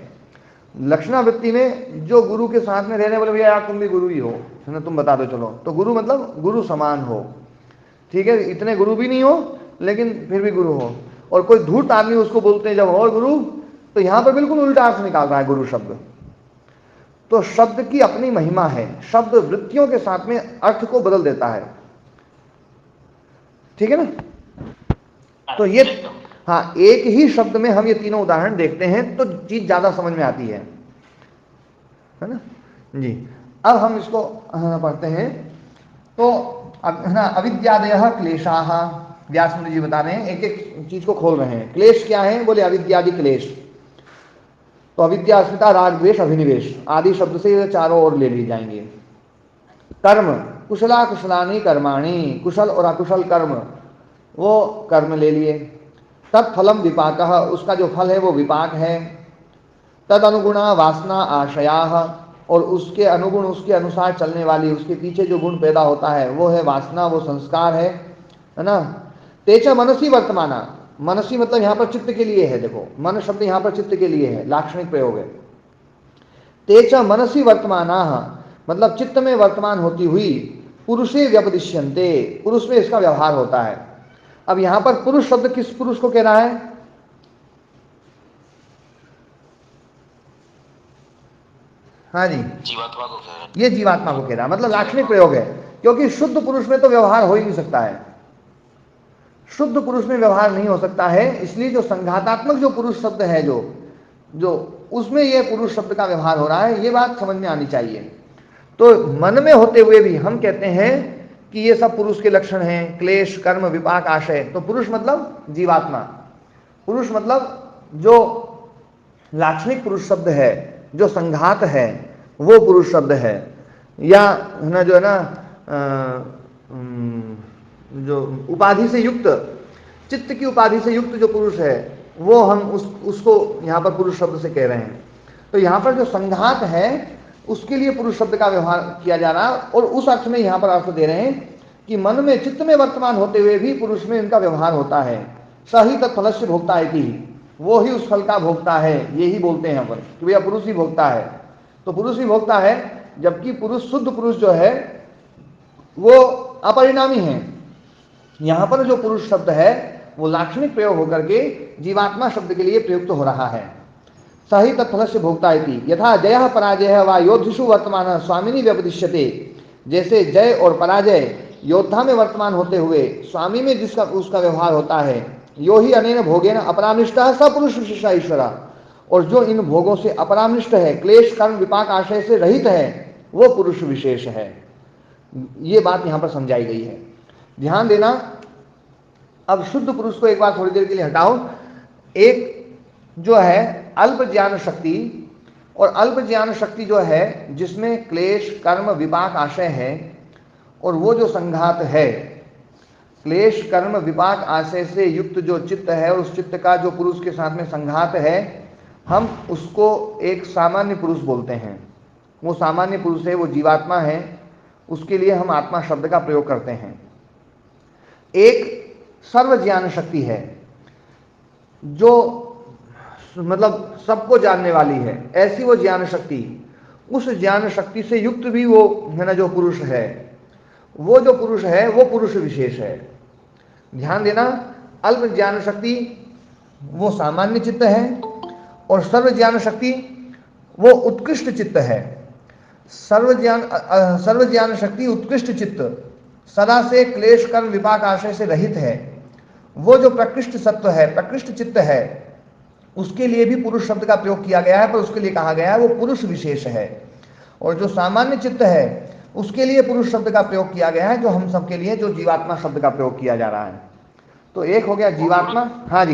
लक्षणावृत्ति में जो गुरु के साथ में रहने वाले, भैया यार तुम भी गुरु ही हो, है ना, तुम बता दो चलो, तो गुरु मतलब गुरु समान हो, ठीक है, इतने गुरु भी नहीं हो लेकिन फिर भी गुरु हो। और कोई धूर्त आदमी उसको बोलते हैं जब और गुरु, तो यहां पर बिल्कुल उल्टा अर्थ निकाल रहा है गुरु शब्द। तो शब्द की अपनी महिमा है, शब्द वृत्तियों के साथ में अर्थ को बदल देता है, ठीक है ना। तो ये हाँ, एक ही शब्द में हम ये तीनों उदाहरण देखते हैं तो चीज ज्यादा समझ में आती है। है ना जी। अब हम इसको पढ़ते हैं। तो है ना, अविद्यादयः क्लेशाः, व्यास मुनि जी बता रहे हैं, एक एक चीज को खोल रहे हैं। क्लेश क्या है? बोले अविद्यादि क्लेश। तो अविद्या, अस्मिता, राग, द्वेष, अभिनिवेश आदि शब्द से ये चारों ओर ले लिए जाएंगे। कर्म, कुशला कुशलानी कर्माणी, कुशल और अकुशल कर्म, वो कर्म ले लिए। तत्फलम विपाकः, उसका जो फल है वो विपाक है। तद अनुगुणा वासना आशयाः, और उसके अनुगुण, उसके अनुसार चलने वाली, उसके पीछे जो गुण पैदा होता है वो है वासना, वो संस्कार है ना। तेच मनसी वर्तमाना, मनसी मतलब यहाँ पर चित्त के लिए है। देखो मन शब्द यहाँ पर चित्त के लिए है, लाक्षणिक प्रयोग है। तेच मनसी वर्तमाना मतलब चित्त में वर्तमान होती हुई, पुरुषे व्यपदिश्यन्ते, पुरुष में इसका व्यवहार होता है। अब यहाँ पर पुरुष शब्द किस पुरुष को कह रहा है? हाँ जी, जीवात्मा को कह रहा है। ये जीवात्मा को कह रहा है, मतलब लाक्षणिक प्रयोग है, क्योंकि शुद्ध पुरुष में तो व्यवहार हो ही नहीं सकता है। शुद्ध पुरुष में व्यवहार नहीं हो सकता है, इसलिए जो संघातात्मक जो पुरुष शब्द है, जो उसमें ये पुरुष शब्द का व्यवहार हो रहा है, ये बात समझ में आनी चाहिए। तो मन में होते हुए भी हम कहते हैं कि ये सब पुरुष के लक्षण हैं, क्लेश, कर्म, विपाक, आशय। तो पुरुष मतलब जीवात्मा, पुरुष मतलब जो लाक्षणिक पुरुष शब्द है, जो संघात है, वो पुरुष शब्द है। या ना जो है ना जो उपाधि से युक्त, चित्त की उपाधि से युक्त जो पुरुष है, वो हम उसको यहाँ पर पुरुष शब्द से कह रहे हैं। तो यहाँ पर जो संघात है उसके लिए पुरुष शब्द का व्यवहार किया जा रहा है, और उस अर्थ में यहाँ पर अर्थ दे रहे हैं कि मन में, चित्त में वर्तमान होते हुए भी पुरुष में इनका व्यवहार होता है। सही तत्फलस्य भोक्ता इति, वो ही उस फल का भोक्ता है, यही बोलते हैं अपन कि भैया पुरुष ही भोक्ता है। तो पुरुष ही भोक्ता है, जबकि पुरुष, शुद्ध पुरुष जो है वो अपरिणामी है। यहां पर जो पुरुष शब्द है वो लाक्षणिक प्रयोग होकर के जीवात्मा शब्द के लिए प्रयुक्त हो रहा है। सही तत्फलस्य भोक्ता इति, यथा जय पराजय व योद्धुषु वर्तमान स्वामिनी व्यपदिश्यते, जैसे जय और पराजय योद्धा में वर्तमान होते हुए स्वामी में जिसका उसका व्यवहार होता है। यो ही अनेन भोगेन अपरामृष्टः स पुरुष विशेषः ईश्वरः, और जो इन भोगों से अपरामृष्ट है, क्लेश, कर्म, विपाक, आशय से रहित है, वो पुरुष विशेष है। ये बात यहां पर समझाई गई है, ध्यान देना। अब शुद्ध पुरुष को एक बार थोड़ी देर के लिए हटाओ। एक जो है अल्प ज्ञान शक्ति, और अल्प ज्ञान शक्ति जो है जिसमें क्लेश, कर्म, विपाक, आशय है, और वो जो संघात है, क्लेश, कर्म, विपाक, आशय से युक्त जो चित्त है, उस चित्त का जो पुरुष के साथ में संघात है, हम उसको एक सामान्य पुरुष बोलते हैं। वो सामान्य पुरुष है, वो जीवात्मा है, उसके लिए हम आत्मा शब्द का प्रयोग करते हैं। एक सर्व ज्ञान शक्ति है, जो मतलब सबको जानने वाली है, ऐसी वो ज्ञान शक्ति, उस ज्ञान शक्ति से युक्त भी वो है ना जो पुरुष है, वो जो पुरुष है वो पुरुष विशेष है। ध्यान देना, अल्प ज्ञान शक्ति वो सामान्य चित्त है, और सर्व ज्ञान शक्ति वो उत्कृष्ट चित्त है। सर्व ज्ञान शक्ति उत्कृष्ट चित्त, सदा से क्लेश, कर्म, विपाक, आशय से रहित है। वो जो प्रकृष्ट सत्व है, प्रकृष्ट चित्त है, उसके लिए भी पुरुष शब्द का प्रयोग किया गया है, पर उसके लिए कहा गया है वो पुरुष विशेष है। और जो सामान्य चित्त है उसके लिए पुरुष शब्द का प्रयोग किया गया है, जो हम सबके लिए जो जीवात्मा शब्द का प्रयोग किया जा रहा है। तो एक हो गया जीवात्मा। हाँ जी,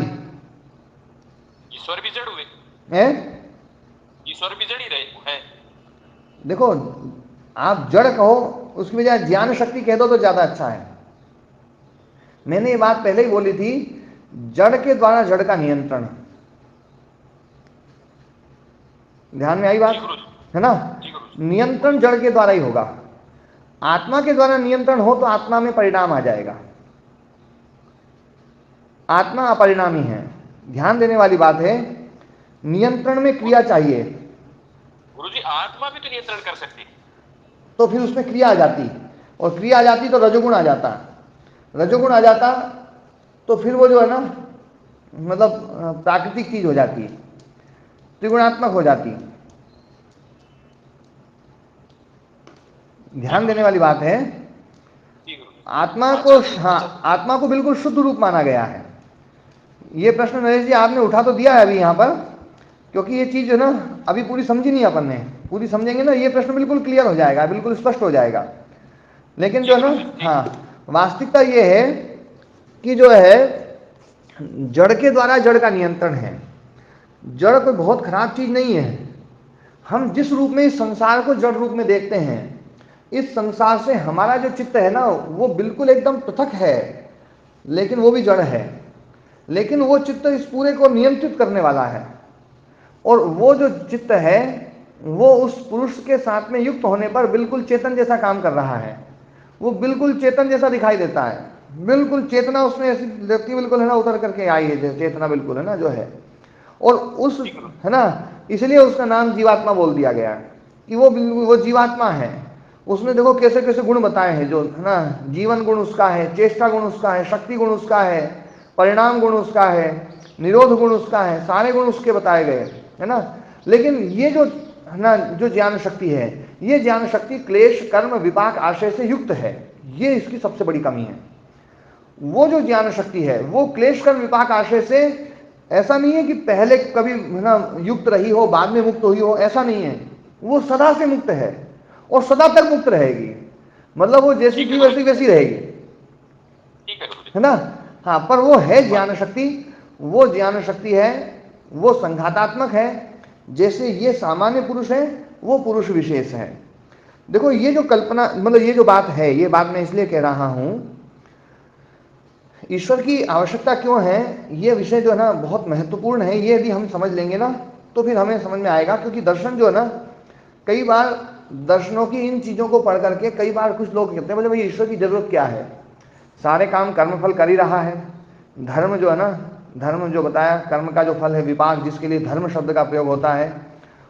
ईश्वर भी जड़ हुए हैं? ईश्वर भी जड़ ही रहे हैं। देखो, आप जड़ कहो, उसकी बजाय ज्ञान शक्ति कह दो तो ज्यादा अच्छा है। मैंने ये बात पहले ही बोली थी, जड़ के द्वारा जड़ का नियंत्रण। ध्यान में आई बात है ना? नियंत्रण जड़ के द्वारा ही होगा। आत्मा के द्वारा नियंत्रण हो तो आत्मा में परिणाम आ जाएगा। आत्मा अपरिणामी है, ध्यान देने वाली बात है। नियंत्रण में क्रिया चाहिए। गुरुजी, आत्मा भी तो नियंत्रण कर सकती, तो फिर उसमें क्रिया आ जाती, और क्रिया आ जाती तो रजोगुण आ जाता। रजोगुण आ जाता तो फिर वो जो है ना, मतलब प्राकृतिक चीज हो जाती है, त्रिगुणात्मक हो जाती। ध्यान देने वाली बात है। आत्मा को, हाँ, आत्मा को बिल्कुल शुद्ध रूप माना गया है। ये प्रश्न नरेश जी आपने उठा तो दिया है अभी यहाँ पर, क्योंकि ये चीज है ना अभी पूरी समझी नहीं अपन ने। पूरी समझेंगे ना, ये प्रश्न बिल्कुल क्लियर हो जाएगा, बिल्कुल स्पष्ट हो जाएगा। लेकिन जो है ना, हाँ, वास्तविकता ये है कि जो है जड़ के द्वारा जड़ का नियंत्रण है। जड़ कोई बहुत खराब चीज नहीं है। हम जिस रूप में इस संसार को जड़ रूप में देखते हैं, इस संसार से हमारा जो चित्त है ना, वो बिल्कुल एकदम पृथक है, लेकिन वो भी जड़ है। लेकिन वो चित्त इस पूरे को नियंत्रित करने वाला है, और वो जो चित्त है वो उस पुरुष के साथ में युक्त होने पर बिल्कुल चेतन जैसा काम कर रहा है। वो बिल्कुल चेतन जैसा दिखाई देता है, बिल्कुल चेतना उसमें ऐसी लगती है, बिल्कुल है ना उतर करके आई है चेतना, बिल्कुल है ना जो है। और उस है ना, इसलिए उसका नाम जीवात्मा बोल दिया गया कि वो जीवात्मा है। उसने देखो कैसे कैसे गुण बताए हैं, जो है ना, जीवन गुण उसका है, चेष्टा गुण उसका है, शक्ति गुण उसका है, परिणाम गुण उसका है, निरोध गुण उसका है, सारे गुण उसके बताए गए, है ना। लेकिन ये जो है ना, जो ज्ञान शक्ति है, ये ज्ञान शक्ति क्लेश कर्म विपाक आशय से युक्त है। ये इसकी सबसे बड़ी कमी है। वो जो ज्ञान शक्ति है वो क्लेश कर्म विपाक आशय से, ऐसा नहीं है कि पहले कभी है ना युक्त रही हो बाद में मुक्त हुई हो, ऐसा नहीं है। वो सदा से मुक्त है और सदा तक मुक्त रहेगी। मतलब वो जैसी थी वैसी वैसी रहेगी, है ना। हाँ, पर वो है ज्ञान शक्ति, वो ज्ञान शक्ति है, वो संघातात्मक है। जैसे ये सामान्य पुरुष है, वो पुरुष विशेष है। देखो ये जो कल्पना, मतलब ये जो बात है, ये बात मैं इसलिए कह रहा हूं, ईश्वर की आवश्यकता क्यों है, ये विषय जो है ना बहुत महत्वपूर्ण है। ये यदि हम समझ लेंगे ना तो फिर हमें समझ में आएगा। क्योंकि दर्शन जो है ना, कई बार दर्शनों की इन चीजों को पढ़ करके कई बार कुछ लोग कहते हैं बोले भाई ईश्वर की जरूरत क्या है, सारे काम कर्मफल कर ही रहा है। धर्म जो है ना, धर्म जो बताया, कर्म का जो फल है विपाक, जिसके लिए धर्म शब्द का प्रयोग होता है,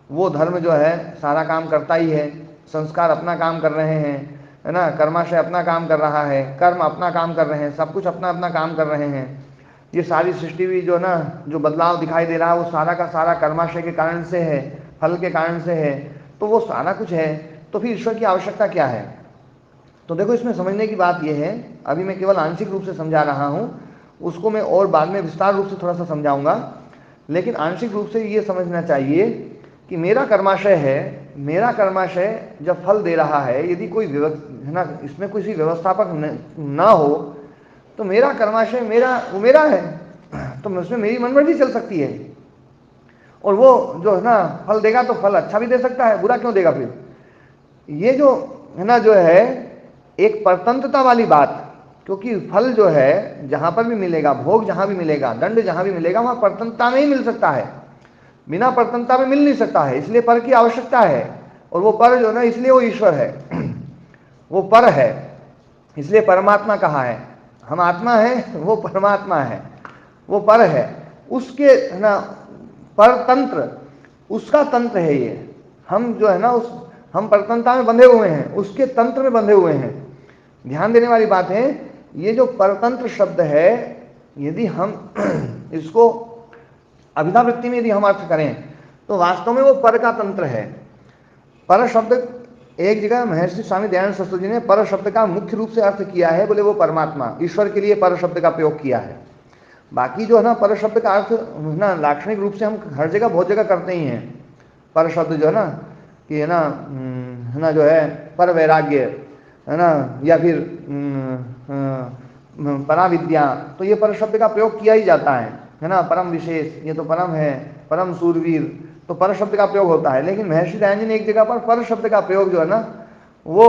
वो धर्म जो है सारा काम करता ही है। संस्कार अपना काम कर रहे हैं, है ना, कर्माशय अपना काम कर रहा है, कर्म अपना काम कर रहे हैं, सब कुछ अपना अपना काम कर रहे हैं। ये सारी सृष्टि भी जो ना, जो बदलाव दिखाई दे रहा है, वो सारा का सारा कर्माशय के कारण से है, फल के कारण से है। तो वो सारा कुछ है, तो फिर ईश्वर की आवश्यकता क्या है। तो देखो इसमें समझने की बात यह है, अभी मैं केवल आंशिक रूप से समझा रहा हूं, उसको मैं और बाद में विस्तार रूप से थोड़ा सा समझाऊंगा। लेकिन आंशिक रूप से ये समझना चाहिए कि मेरा कर्माशय है, मेरा कर्माशय जब फल दे रहा है, यदि कोई है ना, इसमें किसी व्यवस्थापक ना हो, तो मेरा कर्माशय वो मेरा है, तो उसमें मेरी मनमर्जी चल सकती है। और वो जो है ना फल देगा तो फल अच्छा भी दे सकता है, बुरा क्यों देगा फिर। ये जो है ना, जो है एक परतंत्रता वाली बात, क्योंकि फल जो है जहां पर भी मिलेगा, भोग जहां भी मिलेगा, दंड जहां भी मिलेगा, वहां परतंत्रता में ही मिल सकता है, बिना परतंत्रता में मिल नहीं सकता है। इसलिए पर की आवश्यकता है। और वो पर जो है ना, इसलिए वो ईश्वर है, वो पर है, इसलिए परमात्मा कहा है। हम आत्मा है, वो परमात्मा है, वो पर है। उसके है ना परतंत्र, उसका तंत्र है ये। हम जो है ना हम परतंत्रता में बंधे हुए हैं, उसके तंत्र में बंधे हुए हैं। ध्यान देने वाली बात है, ये जो परतंत्र शब्द है, यदि हम इसको अभिधावृत्ति में यदि हम अर्थ करें तो वास्तव में वो पर का तंत्र है। पर शब्द एक जगह महर्षि स्वामी दयानंद सरस्वती जी ने पर शब्द का मुख्य रूप से अर्थ किया है, बोले वो परमात्मा, ईश्वर के लिए पर शब्द का प्रयोग किया है। बाकी जो है ना पर शब्द का अर्थ ना लाक्षणिक रूप से हम हर जगह बहुत जगह करते ही हैं। पर शब्द जो है ना कि है ना जो है पर वैराग्य, है ना, या फिर पराविद्या, तो ये पर शब्द का प्रयोग किया ही जाता है ना। परम विशेष, ये तो परम है, परम सूरवीर, तो पर शब्द का प्रयोग होता है। लेकिन महर्षि दयानंद जी ने एक जगह पर शब्द का प्रयोग जो है ना, वो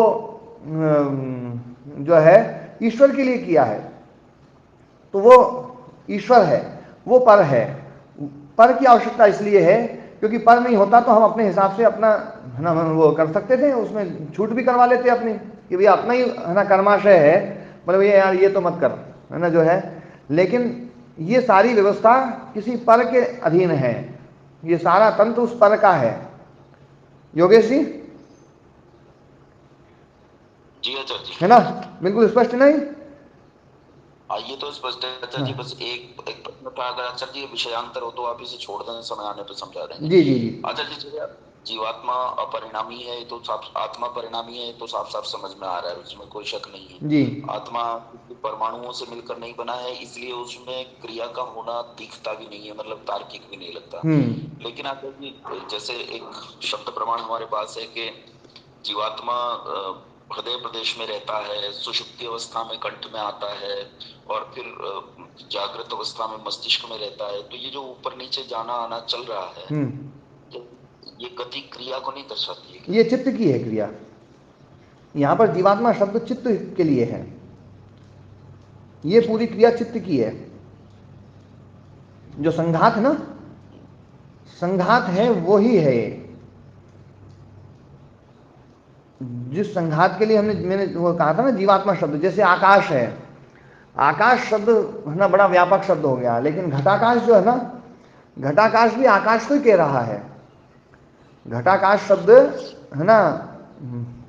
जो है ईश्वर के लिए किया है। तो वो ईश्वर है, वो पर है। पर की आवश्यकता इसलिए है क्योंकि पर नहीं होता तो हम अपने हिसाब से अपना है ना वो कर सकते थे, उसमें छूट भी करवा लेते अपनी, कि भैया अपना ही है ना कर्माशय है, मतलब ये यार ये तो मत कर, है ना जो है। लेकिन ये सारी व्यवस्था किसी पर के अधीन है, ये सारा तंत्र उस पर का है। योगेश जी जी है ना, बिल्कुल स्पष्ट नहीं। ये तो स्पष्ट है आचार्य जी। बस एक प्रश्न था, अगर आचार्य जी विषयांतर हो तो आप इसे छोड़ दें, समय आने पर समझा देंगे। जी जी जी। आचार्य जी, जीवात्मा अपरिणामी है तो साफ, आत्मा परिणामी है तो साफ साफ समझ में आ रहा है, उसमें कोई शक नहीं है जी। आत्मा परमाणुओं से मिलकर नहीं बना है, इसलिए उसमें क्रिया का होना दिखता भी नहीं है, मतलब तार्किक भी नहीं लगता। लेकिन आचार्य जी जैसे एक शब्द प्रमाण हमारे पास है कि जीवात्मा हृदय प्रदेश में रहता है, सुषुप्ति अवस्था में कंठ में आता है और फिर जागृत अवस्था में मस्तिष्क में रहता है। तो ये जो ऊपर नीचे जाना आना चल रहा है, ये गति क्रिया को नहीं दर्शाती है? ये चित्त की है क्रिया। यहाँ पर जीवात्मा शब्द चित्त के लिए है। ये पूरी क्रिया चित्त की है। जो संघात है ना, संघात है वो ही है ये। जिस संघात के लिए मैंने वो कहा था ना जीवात्मा शब्द, जैसे आकाश है, आकाश शब्द है ना बड़ा व्यापक शब्द हो गया, लेकिन घटाकाश जो है ना, घटाकाश भी आकाश को ही कह रहा है। घटाकाश शब्द है ना,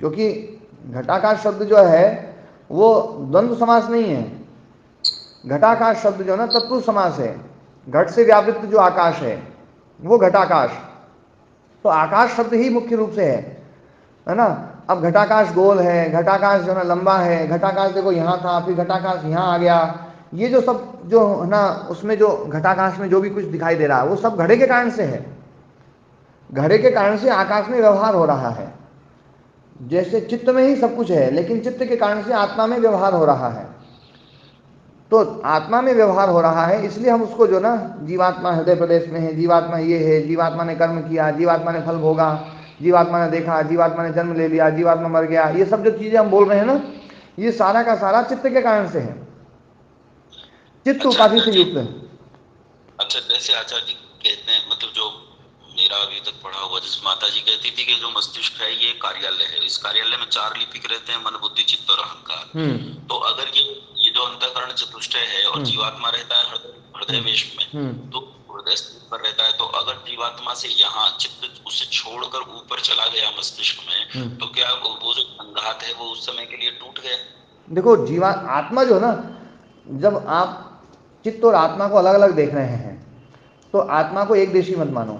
क्योंकि घटाकाश शब्द जो है वो द्वंद्व समास नहीं है। घटाकाश शब्द जो है ना तत्पुरुष समास है। घट से व्यावृत्त जो आकाश है वो घटाकाश। तो आकाश शब्द ही मुख्य रूप से है ना। अब घटाकाश गोल है, घटाकाश जो है ना लंबा है, घटाकाश देखो यहाँ था, फिर घटाकाश यहाँ आ गया। ये जो सब जो है ना, उसमें जो घटाकाश में जो भी कुछ दिखाई दे रहा है वो सब घड़े के कारण से है। घड़े के कारण से आकाश में व्यवहार हो रहा है। जैसे चित्त में ही सब कुछ है, लेकिन चित्त के कारण से आत्मा में व्यवहार हो रहा है। तो आत्मा में व्यवहार हो रहा है, इसलिए हम उसको जो ना जीवात्मा हृदय प्रदेश में है, जीवात्मा ये है, जीवात्मा ने कर्म किया, जीवात्मा ने फल भोगा, जीवात्मा ने देखा, जीवात्मा ने जन्म ले लिया, जीवात्मा मर गया, ये सब जो चीजें हम बोल रहे हैं ना, ये सारा का सारा चित्त के कारण से है, चित्त उपाधि से युक्त है। अच्छा, जैसे आचार्य जी कहते हैं, मतलब जो मेरा अभी तक पढ़ा हुआ, जिस माता जी कहती थी कि जो मस्तिष्क है ये कार्यालय है, इस कार्यालय में 4 लिपिक रहते हैं, मन बुद्धि चित्त और अहंकार। तो अगर ये जो अंतःकरण चतुष्टय है और जीवात्मा रहता है हृदय वेश में, तो हृदय पर रहता है, तो अगर जीवात्मा से यहाँ चित्त उसे छोड़कर ऊपर चला गया मस्तिष्क में, तो क्या वो जो संघात है वो उस समय के लिए टूट गया? देखो आत्मा जो है ना, जब आप चित्त और आत्मा को अलग अलग देख रहे हैं तो आत्मा को एक देशी मत मानो।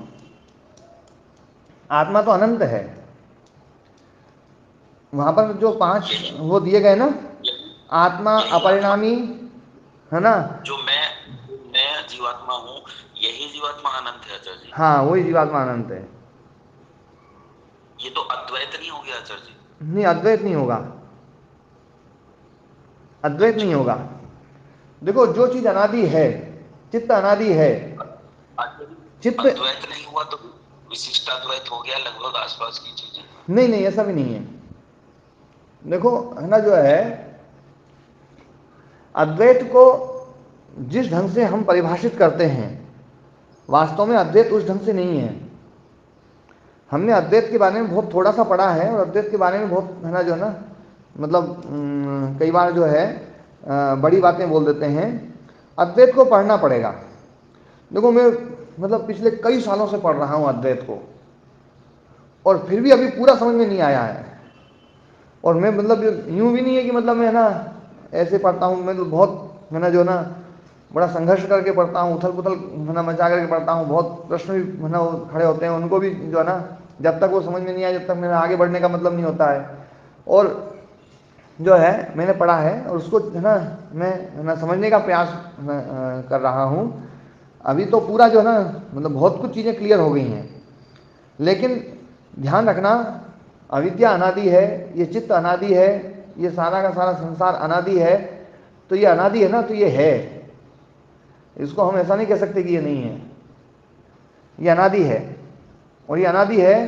आत्मा तो अनंत है। वहां पर जो 5 वो दिए गए ना, आत्मा अपरिणामी है ना, जो मैं जीवात्मा हूँ, यही जीवात्मा अनंत है आचार्य जी। हाँ, वही जीवात्मा अनंत है। ये तो अद्वैत नहीं हो गया आचार्य जी? नहीं, अद्वैत नहीं होगा, अद्वैत नहीं होगा। देखो जो चीज अनादि है, चित्त अनादि है, चित्त अद्वैत नहीं हुआ तो विशिष्टाद्वैत हो गया लगभग आसपास की चीजें। नहीं नहीं, ऐसा भी नहीं है। देखो है ना, जो है अद्वैत को जिस ढंग से हम परिभाषित करते हैं, वास्तव में अद्वैत उस ढंग से नहीं है। हमने अद्वैत के बारे में बहुत थोड़ा सा पढ़ा है, और अद्वैत के बारे में बहुत है ना जो है ना, मतलब कई बार जो है बड़ी बातें बोल देते हैं। अद्वैत को पढ़ना पड़ेगा। देखो मैं मतलब पिछले कई सालों से पढ़ रहा हूँ अद्वैत को, और फिर भी अभी पूरा समझ में नहीं आया है। और मैं मतलब यूँ भी नहीं है कि मतलब मैं है ना ऐसे पढ़ता हूँ, मैं तो बहुत है ना जो ना बड़ा संघर्ष करके पढ़ता हूँ, उथल पुथल है ना मचा करके पढ़ता हूँ। बहुत प्रश्न भी है ना खड़े होते हैं, उनको भी जो है ना जब तक वो समझ में नहीं आया, जब तक मेरा आगे बढ़ने का मतलब नहीं होता है। और जो है मैंने पढ़ा है, और उसको है ना मैं है ना समझने का प्रयास कर रहा हूँ। अभी तो पूरा जो है ना मतलब बहुत कुछ चीज़ें क्लियर हो गई हैं, लेकिन ध्यान रखना, अविद्या अनादि है, ये चित्त अनादि है, ये सारा का सारा संसार अनादि है। तो ये अनादि है ना, तो ये है, इसको हम ऐसा नहीं कह सकते कि ये नहीं है। ये अनादि है, और ये अनादि है,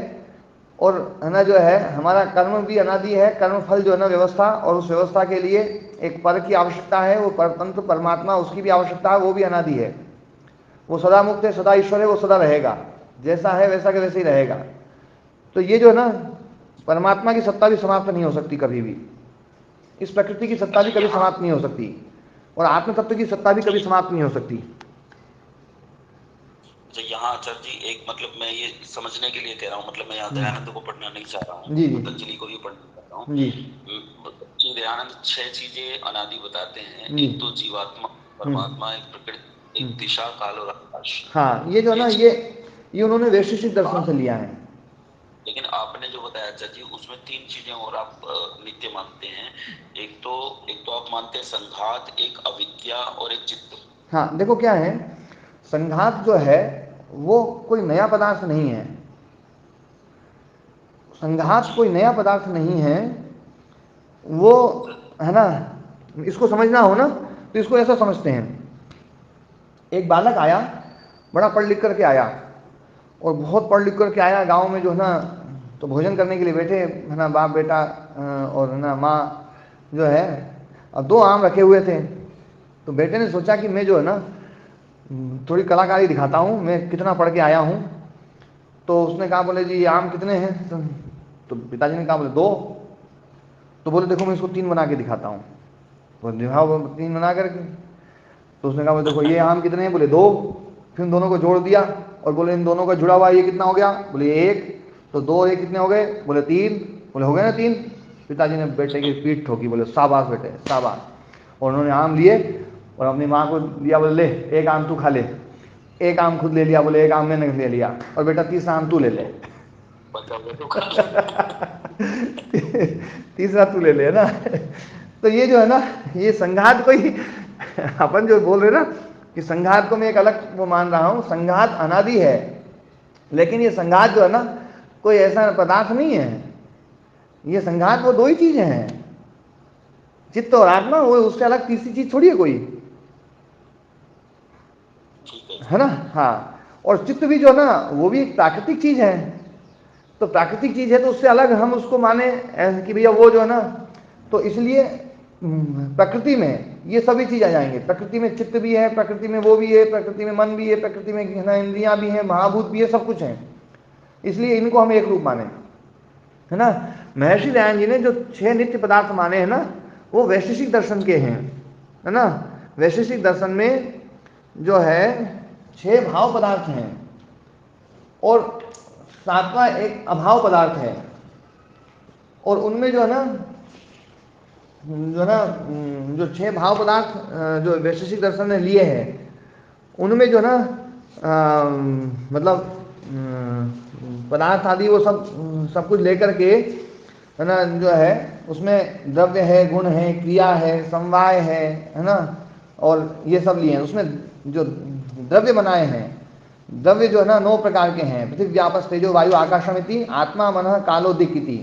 और है ना जो है हमारा कर्म भी अनादि है। कर्म फल जो है ना व्यवस्था, और उस व्यवस्था के लिए एक पर की आवश्यकता है, वो परतंत्र परमात्मा उसकी भी आवश्यकता है, वो भी अनादि है। वो सदा मुक्त है, सदा ईश्वर है, वो सदा रहेगा, जैसा है वैसा के वैसे ही रहेगा। तो ये जो है ना परमात्मा की सत्ता भी समाप्त नहीं हो सकती कभी भी, इस प्रकृति की सत्ता भी कभी समाप्त नहीं हो सकती, और आत्म तत्व की सत्ता भी कभी समाप्त नहीं हो सकती। अच्छा, यहाँ आचार्य जी एक मतलब मैं ये समझने के लिए कह रहा हूँ, मतलब मैं यहाँ दयानंद को पढ़ना नहीं चाह रहा हूँ, पतंजलि को भी पढ़ना चाहता हूँ। दयानंद 6 चीजें अनादि बताते हैं। एक तो जीवात्मा, परमात्मा, एक प्रकृति, एक दिशा, काल और आकाश। हाँ, ये जो ना ये उन्होंने वैशेषिक दर्शन से लिया है। लेकिन आपने जो बताया आचार्य जी, उसमें 3 चीजें और आप नित्य मानते हैं। एक तो आप मानते हैं संघात, एक अविद्या और एक चित्त। हाँ देखो क्या है, संघात जो है वो कोई नया पदार्थ नहीं है, संघात कोई नया पदार्थ नहीं है, वो है ना। इसको समझना हो ना तो इसको ऐसा समझते हैं, एक बालक आया, बड़ा पढ़ लिख करके आया, और बहुत पढ़ लिख करके आया गांव में जो है ना, तो भोजन करने के लिए बैठे है ना, बाप बेटा और है ना माँ जो है, अब 2 आम रखे हुए थे। तो बेटे ने सोचा कि मैं जो है ना थोड़ी कलाकारी दिखाता हूँ, मैं कितना पढ़ के आया हूँ। तो उसने कहा, बोले जी आम कितने हैं? तो पिताजी ने कहा, बोले 2। तो बोले देखो मैं इसको 3 बना के दिखाता हूँ। बोले दिखाओ 3 बना करके। तो उसने कहा, बोले देखो ये आम कितने हैं? बोले 2। फिर इन दोनों को जोड़ दिया और बोले इन दोनों का जुड़ा हुआ ये कितना हो गया? बोले 1। तो 2 1 कितने हो गए? बोले 3। बोले हो गए ना 3। पिताजी ने बेटे की पीठ ठोकी, बोले शाबाश बेटे शाबाश। और उन्होंने आम लिए और अपनी माँ को दिया, बोले ले 1 आम तू खा ले। 1 आम खुद ले लिया, बोले 1 आम मैंने ले लिया, और बेटा 3रा आम तू ले ले। तीसरा तू ले ले ना। तो ये जो है ना, ये संघात कोई अपन जो बोल रहे ना कि संघात को मैं एक अलग वो मान रहा हूँ, संघात अनादि है, लेकिन ये संघात जो है ना कोई ऐसा पदार्थ नहीं है। ये संघात वो 2 ही चीजें हैं, चित्त और आत्मा, वो उससे अलग तीसरी चीज थोड़ी है कोई, है ना। हाँ, और चित्त भी जो है ना वो भी एक प्राकृतिक चीज है। तो प्राकृतिक चीज है तो उससे अलग हम उसको माने कि भैया वो जो है ना, तो इसलिए प्रकृति में ये सभी चीज आ जाएंगे। प्रकृति में चित्त भी है, प्रकृति में वो भी है, प्रकृति में मन भी है, प्रकृति में है ना इंद्रियां भी हैं, महाभूत भी है, सब कुछ है। इसलिए इनको हम एक रूप माने, है ना। महर्षि दयानंद जी ने जो 6 नित्य पदार्थ माने हैं ना, वो वैशेषिक दर्शन के हैं, है ना। वैशेषिक दर्शन में जो है 6 भाव पदार्थ हैं और 7वां एक अभाव पदार्थ है। और उनमें जो है ना जो 6 भाव पदार्थ जो वैशेषिक दर्शन ने लिए हैं, उनमें जो है ना मतलब पदार्थ आदि वो सब कुछ लेकर के है ना, जो है उसमें द्रव्य है, गुण है, क्रिया है, समवाय है ना, और ये सब लिए हैं। उसमें जो द्रव्य बनाए हैं, द्रव्य जो है ना 9 प्रकार के हैं, पृथ्वी व्यापस तेजो वायु आकाशमिति आत्मा मनः कालोदिक इति।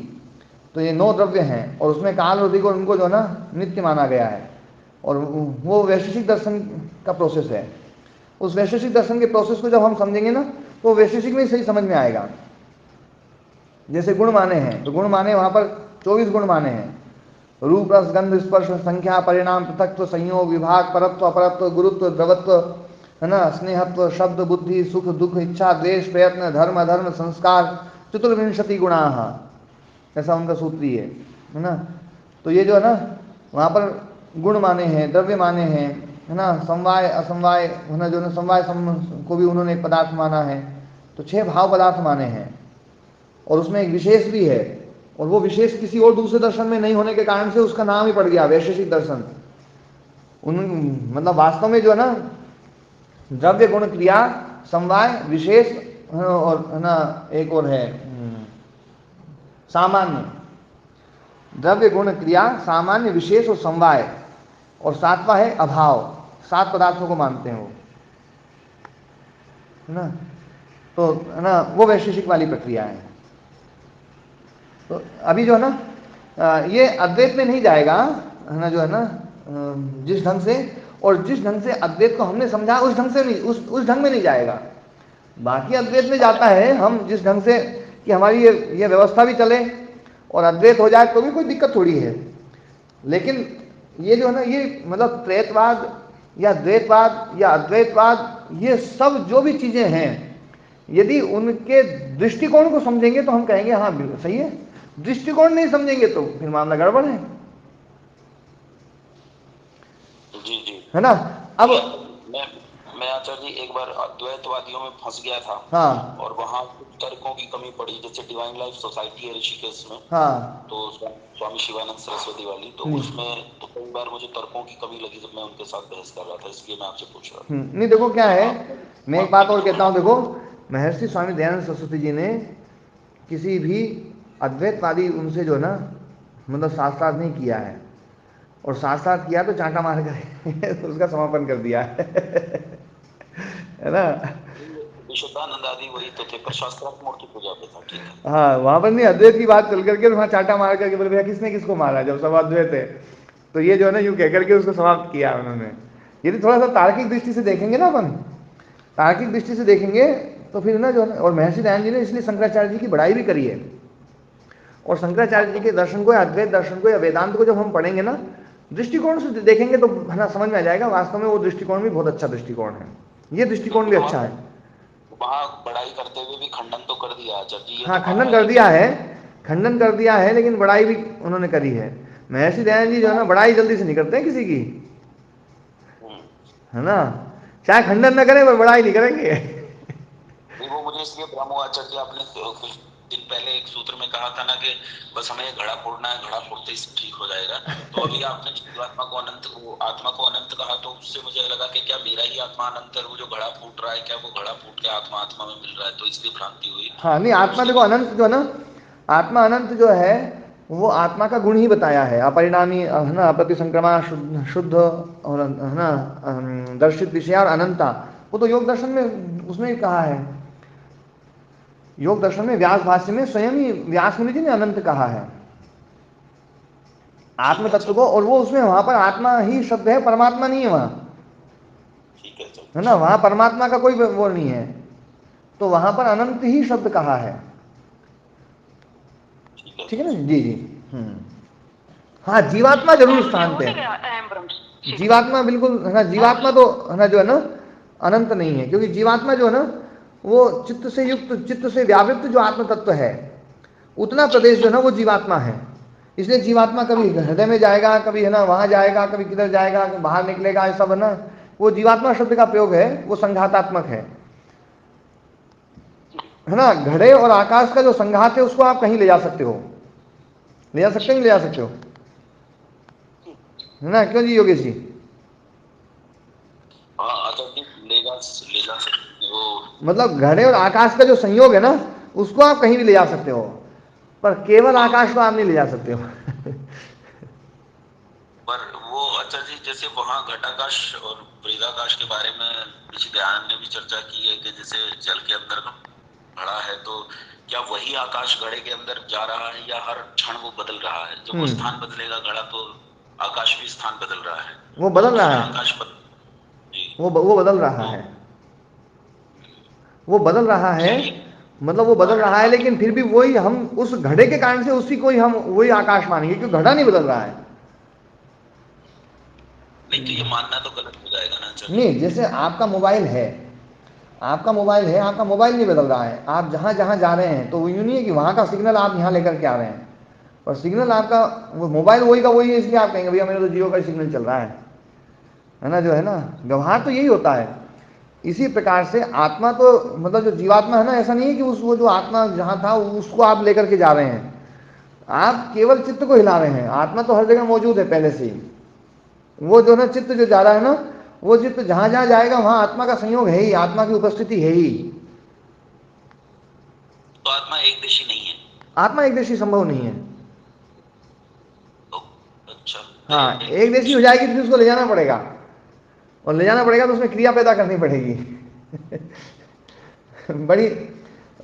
तो ये 9 द्रव्य हैं और उसमें काल और दिक और उनको जो है ना नित्य माना गया है। और वो वैशेषिक दर्शन का प्रोसेस है। उस वैशेषिक दर्शन के प्रोसेस को जब हम समझेंगे ना तो वैशेषिक में सही समझ में आएगा। जैसे गुण माने हैं, तो गुण माने वहां पर 24 गुण माने हैं, रूप रस गंध स्पर्श संख्या परिणाम पृथकत्व संयोग विभाग परत्व अपरत्व गुरुत्व द्रवत्व, है ना, स्नेहत्व शब्द बुद्धि सुख दुख इच्छा द्वेष प्रयत्न धर्म अधर्म संस्कार 24 गुणा, ऐसा उनका सूत्र ही है ना। तो ये जो है ना वहाँ पर गुण माने हैं, द्रव्य माने हैं, है ना, समवाय असमवाय, है ना, जो समवाय को भी उन्होंने एक पदार्थ माना है। तो 6 भाव पदार्थ माने हैं और उसमें एक विशेष भी है, और वो विशेष किसी और दूसरे दर्शन में नहीं होने के कारण से उसका नाम ही पड़ गया वैशेषिक दर्शन। मतलब वास्तव में जो है ना द्रव्य गुण क्रिया समवाय विशेष और है ना एक और है सामान्य, द्रव्य गुण क्रिया सामान्य विशेष और समवाय, और 7वां है अभाव। 7 पदार्थों को मानते हैं वो, है ना। तो है ना वो वैशेषिक वाली प्रक्रिया है। तो अभी जो है ना ये अद्वैत में नहीं जाएगा, है ना, जो है ना जिस ढंग से, और जिस ढंग से अद्वैत को हमने समझा उस ढंग से नहीं, उस ढंग में नहीं जाएगा। बाकी अद्वैत में जाता है हम जिस ढंग से कि हमारी ये व्यवस्था भी चले और अद्वैत हो जाए तो भी कोई दिक्कत थोड़ी है। लेकिन ये जो है ना ये मतलब त्रैतवाद या द्वैतवाद या अद्वैतवाद, ये सब जो भी चीजें हैं, यदि उनके दृष्टिकोण को समझेंगे तो हम कहेंगे हाँ सही है, दृष्टिकोण नहीं समझेंगे तो फिर मामला गड़बड़ है। जी जी, है ना। अब मैं आचार्य जी एक बार अद्वैतवादियों में फंस गया था। हाँ, और वहां तर्कों की कमी पड़ी, जैसे डिवाइन लाइफ सोसाइटी है ऋषिकेश में, हाँ, तो स्वामी शिवानंद सरस्वती वाली, तो उसमें तो कई बार मुझे तर्कों की कमी लगी जब मैं उनके साथ बहस कर रहा था, इसलिए मैं आपसे पूछ रहा था। नहीं देखो क्या है, मैं एक बात और कहता हूँ, देखो महर्षि स्वामी दयानंद सरस्वती जी ने किसी भी अद्वैतवादी उनसे जो है ना मतलब शास्त्रार्थ नहीं किया है, और शास्त्रार्थ किया तो चांटा मार कर उसका समापन कर दिया है ना। विशुद्धानंद आदि वही तो थे, पर शास्त्रार्थ मूर्ति पूजा पे था। ठीक है। हाँ, वहां पर नहीं, अद्वैत की बात चल करके वहां चाटा मार करके बोले भैया किसने किसको मारा, जब सब अद्वैत है। तो ये जो है ना यूं कह करके उसको समाप्त किया उन्होंने। यदि थोड़ा सा तार्किक दृष्टि से देखेंगे ना अपन, तार्किक दृष्टि से देखेंगे तो फिर ना जो है, और महर्षि दयानंद जी ने इसलिए शंकराचार्य जी की बड़ाई भी करी है। और शंकराचार्य जी के दर्शन को या अद्वैत दर्शन को या वेदांत को जब हम पढ़ेंगे ना, दृष्टिकोण से देखेंगे तो है ना समझ में आ जाएगा वास्तव में वो दृष्टिकोण भी बहुत अच्छा दृष्टिकोण है, ये दृष्टिकोण भी अच्छा है। वहां बड़ाई करते हुए भी खंडन तो कर दिया आचार्य जी। हाँ, खंडन कर दिया है, खंडन कर दिया है, लेकिन बड़ाई भी उन्होंने करी है। महर्षि दयानंद जी जो है ना बड़ाई जल्दी से नहीं करते हैं किसी की, है ना, चाहे खंडन न करें पर बड़ाई नहीं करेंगे। वो मुझे इसलिए भ्रम हुआ आचार्य जी, आपने कुछ दिन पहले एक सूत्र में कहा था ना कि बस हमें घड़ा फोड़ना है, घड़ा फोड़ते ही ठीक हो जाएगा। तो अभी आपने जीवात्मा को अनंत, वो आत्मा को अनंत कहा, तो उससे मुझे लगा कि क्या मेरा ही आत्मा अनंत है, वो जो घड़ा फूट रहा है क्या वो घड़ा फूट के आत्मा आत्मा में मिल रहा है, तो इसलिए भ्रांति हुई। हाँ नहीं, आत्मा देखो अनंत जो है ना, आत्मा अनंत जो है वो आत्मा का गुण ही बताया है, अपरिणामी है ना, प्रतिसंक्रमा, शुद्ध शुद्ध और है ना दर्शित विषय और अनंता, वो तो योग दर्शन में उसमें ही कहा है। योग दर्शन में व्यास भाष्य में स्वयं ही व्यास मुनि जी ने अनंत कहा है आत्म तत्व को, और वो उसमें वहां पर आत्मा ही शब्द है, परमात्मा नहीं है वहां, है ना, वहां परमात्मा का कोई वो नहीं है, तो वहां पर अनंत ही शब्द कहा है। ठीक है ना जी जी। हाँ, जीवात्मा जरूर स्थान पे है, जीवात्मा बिल्कुल है ना, जीवात्मा तो है ना जो है ना अनंत नहीं है, क्योंकि जीवात्मा जो है ना वो चित्त से युक्त, चित्त से व्यावृत्त जो आत्म तत्व है उतना प्रदेश जो है ना वो जीवात्मा है। इसलिए जीवात्मा कभी हृदय में जाएगा, कभी है ना वहां जाएगा, कभी किधर जाएगा, बाहर निकलेगा, ऐसा है ना, वो जीवात्मा शब्द का प्रयोग है, वो संघातात्मक है ना। घड़े और आकाश का जो संघात है उसको आप कहीं ले जा सकते हो, ले जा सकते हैं, ले जा सकते हो, है ना, क्यों जी योगेश जी? ले जा सकते हो, मतलब घड़े और आकाश का जो संयोग है ना उसको आप कहीं भी ले जा सकते हो, पर केवल आकाश को आप नहीं ले जा सकते हो। पर वो आचार्य जी जैसे वहाँ घटाकाश और वृदाकाश के बारे में ऋषि दयानंद ने भी चर्चा की है कि जैसे जल के अंदर घड़ा है तो क्या वही आकाश घड़े के अंदर जा रहा है या हर क्षण वो बदल रहा है? जब वो स्थान बदलेगा घड़ा तो आकाश भी स्थान बदल रहा है, वो बदल रहा है, आकाश वो बदल रहा है, वो बदल रहा है, मतलब वो बदल रहा है, लेकिन फिर भी वही हम उस घड़े के कारण से उसी को ही हम वही आकाश मानेंगे, क्योंकि घड़ा नहीं बदल रहा है। नहीं तो ये मानना तो गलत हो जाएगा ना। नहीं, जैसे आपका मोबाइल है, आपका मोबाइल है, आपका मोबाइल नहीं बदल रहा है, आप जहां जहां जा रहे हैं तो वो यूं नहीं है कि वहां का सिग्नल आप यहाँ लेकर के आ रहे हैं, और सिग्नल आपका वो मोबाइल वही का वही है, इसलिए आप कहेंगे भैया मेरे तो जियो का सिग्नल चल रहा है ना, जो है ना व्यवहार तो यही होता है। इसी प्रकार से आत्मा तो मतलब जो जीवात्मा है ना, ऐसा नहीं है कि उस वो जो आत्मा जहां था उसको आप लेकर के जा रहे हैं, आप केवल चित्त को हिला रहे हैं, आत्मा तो हर जगह मौजूद है पहले से ही। वो जो ना चित्त जो जा रहा है ना, वो चित्त जहां जहां जाएगा वहां आत्मा का संयोग है ही, आत्मा की उपस्थिति है ही। तो आत्मा एक देशी नहीं है, आत्मा एक देशी संभव नहीं है। तो अच्छा, हाँ, एक देशी हो जाएगी तो फिर उसको ले जाना पड़ेगा, और ले जाना पड़ेगा तो उसमें क्रिया पैदा करनी पड़ेगी। बड़ी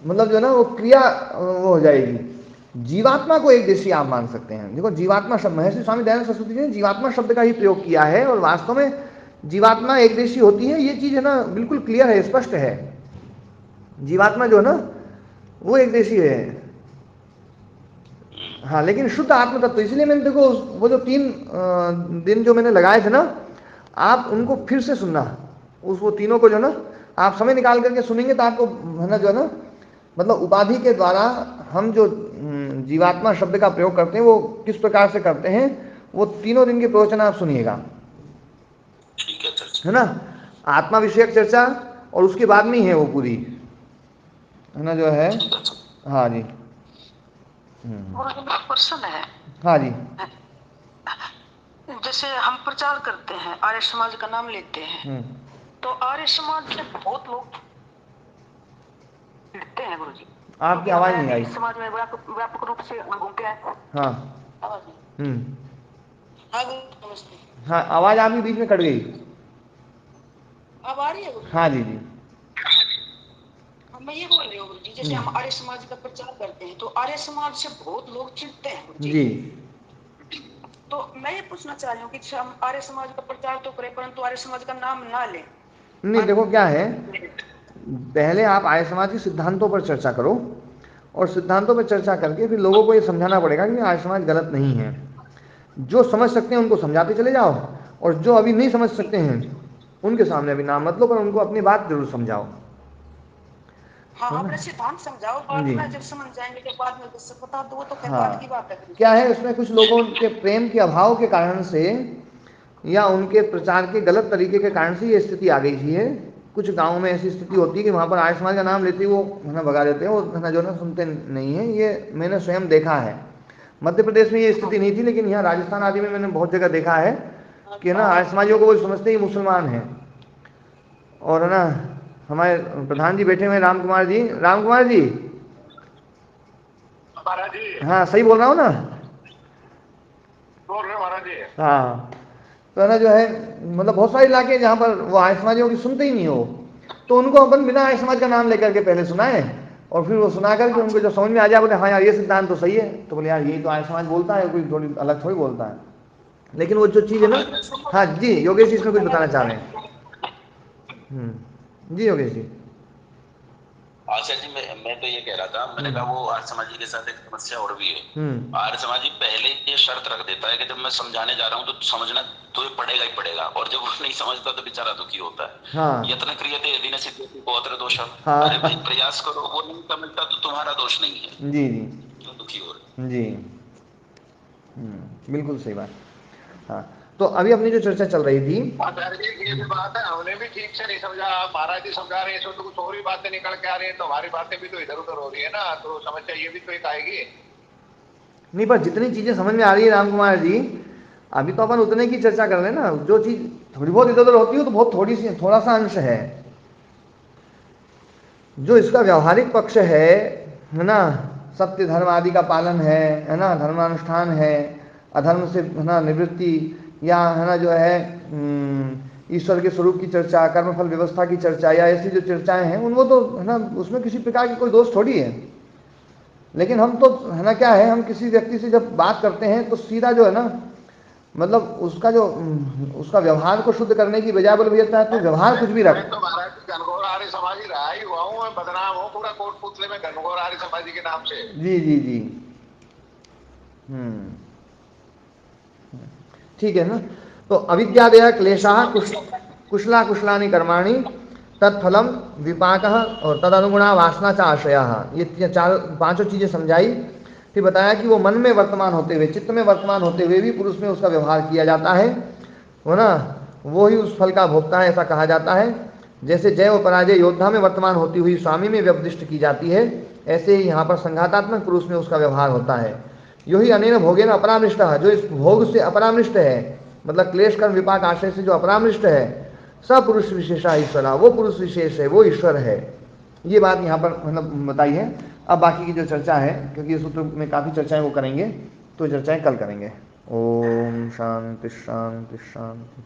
मतलब जो ना वो क्रिया वो हो जाएगी। जीवात्मा को एक देशी आप मान सकते हैं। देखो जीवात्मा शब्द महर्षि स्वामी दयानंद सरस्वती जी ने जीवात्मा शब्द का ही प्रयोग किया है, और वास्तव में जीवात्मा एक देशी होती है, ये चीज है ना बिल्कुल क्लियर है, स्पष्ट है। जीवात्मा जो है ना वो एक देशी है। हाँ, लेकिन शुद्ध आत्म तत्व, इसलिए मैंने देखो वो जो 3 दिन जो मैंने लगाए थे ना, आप उनको फिर से सुनना, उस वो तीनों को जो ना आप समय निकाल करके सुनेंगे तो आपको है ना जो है ना मतलब उपाधि के द्वारा हम जो जीवात्मा शब्द का प्रयोग करते हैं वो किस प्रकार से करते हैं, वो तीनों दिन के प्रवचन आप सुनिएगा, है ना। आत्मा विषयक चर्चा, और उसके बाद में ही है वो पूरी, है ना जो है। हाँ जी, प्रश्न है। हाँ जी, जैसे हम प्रचार करते हैं, आर्य समाज का नाम लेते हैं, तो आर्य समाज में बहुत लोग लिखते हैं गुरु जी। आपकी आवाज नहीं आई। समाज में व्यापक रूप से घूमते हैं। हाँ, हाँ, आवाज आपकी बीच में कट गई। अब आ रही है? हाँ जी जी। मैं ये बोल रही हूँ गुरुजी, जैसे हम आर्य समाज का प्रचार करते हैं तो आर्य समाज से बहुत लोग चिढ़ते हैं गुरुजी जी। तो मैं ये पूछना चाह रही हूँ कि हम आर्य समाज का प्रचार तो करें परंतु आर्य समाज का नाम ना लें। नहीं, देखो क्या है, पहले आप आर्य समाज के सिद्धांतों पर चर्चा करो और सिद्धांतों पर चर्चा करके फिर लोगों को ये समझाना पड़ेगा कि आर्य समाज गलत नहीं है। जो समझ सकते हैं उनको समझाते चले जाओ और जो अभी नहीं समझ सकते हैं उनके सामने अभी नाम मत लो, पर उनको अपनी बात जरूर समझाओ। हाँ, अपने सिद्धांत समझाओ, बाद जी में जब समझ जाएंगे के बाद में किससे बता दो तो खैर बात की हाँ, बात है। क्या है उसमें कुछ लोगों के प्रेम के अभाव के कारण से या उनके प्रचार के गलत तरीके के कारण से ये स्थिति आ गई थी है। कुछ गाँव में ऐसी स्थिति होती है कि वहाँ पर आर्य समाज का नाम लेते ही वो है ना भगा देते हैं, वो है ना जो ना सुनते नहीं है। ये मैंने स्वयं देखा है। मध्य प्रदेश में ये स्थिति नहीं थी, लेकिन यहाँ राजस्थान आदि में मैंने बहुत जगह देखा है कि ना आर्य समाजियों को वो समझते ही मुसलमान हैं। और है ना हमारे प्रधान जी बैठे हुए राम कुमार जी, राम कुमार जी, महाराज जी हाँ सही बोल रहा हूँ ना? बोल रहे महाराज जी। हाँ, तो है ना जो है मतलब बहुत सारे इलाके जहाँ पर वो आर्य समाजियों की सुनते ही नहीं हो, तो उनको अपन बिना आर्य समाज का नाम लेकर के पहले सुनाए और फिर वो सुना करके उनको जो समझ में आ जाए बोले हाँ यार ये सिद्धांत तो सही है, तो बोले यार यही तो आर्य समाज बोलता है, कोई थोड़ी अलग थोड़ी बोलता है। लेकिन वो जो चीज़ है ना, हाँ जी योगेश जी इसमें कुछ बताना चाह रहे हैं। जी योगेश जी। अच्छा जी, मैं तो ये कह रहा था, मैंने कहा वो आर्य समाजी के साथ एक समस्या और भी है। आर्य समाजी पहले ये शर्त रख देता है कि जब मैं समझाने जा रहा हूँ तो समझना तो ये पड़ेगा ही पड़ेगा, और जब वो नहीं समझता तो बेचारा दुखी होता है। हाँ यत्न क्रियते यदि न सिद्ध्यति गोत्र दोष। हाँ अरे भाई प्रयास करो, वो नहीं समझता तो तुम्हारा दोष नहीं है, जी जी क्यों दुखी हो रहे? जी बिल्कुल सही बात। हाँ, तो अभी अपनी जो चर्चा चल रही थी, ये भी बात है, हमने भी ठीक से नहीं समझा। आप महाराज जी समझा रहे हैं तो कुछ और ही बातें निकल के आ रही है, तो हमारी बातें भी तो इधर उधर हो रही है ना, तो समस्या ये भी तो एक आएगी। नहीं पर जितनी चीजें समझ में आ रही है राम कुमार जी, अभी तो अपन उतने की चर्चा कर रहे हैं ना। जो चीज थोड़ी बहुत इधर उधर होती है तो बहुत थोड़ी सी थोड़ा सा अंश है। जो इसका व्यवहारिक पक्ष है ना, सत्य धर्म आदि का पालन है ना, धर्मानुष्ठान है, अधर्म से है ना निवृत्ति, या है ना जो है ईश्वर के स्वरूप की चर्चा, कर्मफल व्यवस्था की चर्चा, या ऐसी जो चर्चाएं हैं उनको तो है ना उसमें किसी प्रकार की कोई दोष थोड़ी है। लेकिन हम तो है ना क्या है, हम किसी व्यक्ति से जब बात करते हैं तो सीधा जो है ना मतलब उसका जो उसका व्यवहार को शुद्ध करने की बजाय बोले भैया तो व्यवहार कुछ भी रख। मैं तो महाराज जी घनघोर आर्य समाजी रहा ही हुआ हूँ, बदनाम हूँ पूरा कोटपुतले में घनघोर आर्य समाजी के नाम से। जी जी जी ठीक है ना। तो अविद्यादय क्लेशाः कुशला कुशलानि कर्माणि तत्फलम विपाकः और तदनुगुणा वासना च आशयाः। ये चार पांचों चीजें समझाई। फिर बताया कि वो मन में वर्तमान होते हुए, चित्त में वर्तमान होते हुए भी पुरुष में उसका व्यवहार किया जाता है ना, वो ही उस फल का भोगता है, ऐसा कहा जाता है। जैसे जय व पराजय योद्धा में वर्तमान होती हुई स्वामी में व्यवदिष्ट की जाती है, ऐसे ही यहाँ पर संघातात्मक पुरुष में उसका व्यवहार होता है। यो ही अनेन भोगेन अपरामृष्ट, जो इस भोग से अपरामृष्ट है, मतलब क्लेश कर्म विपाक आशय से जो अपरामृष्ट है, सब पुरुष विशेषा ईश्वरा, वो पुरुष विशेष है, वो ईश्वर है। ये बात यहाँ पर मतलब बताई है। अब बाकी की जो चर्चा है, क्योंकि इस सूत्र में काफ़ी चर्चाएं वो करेंगे, तो चर्चाएं कल करेंगे। ओम शांति शांति शांति।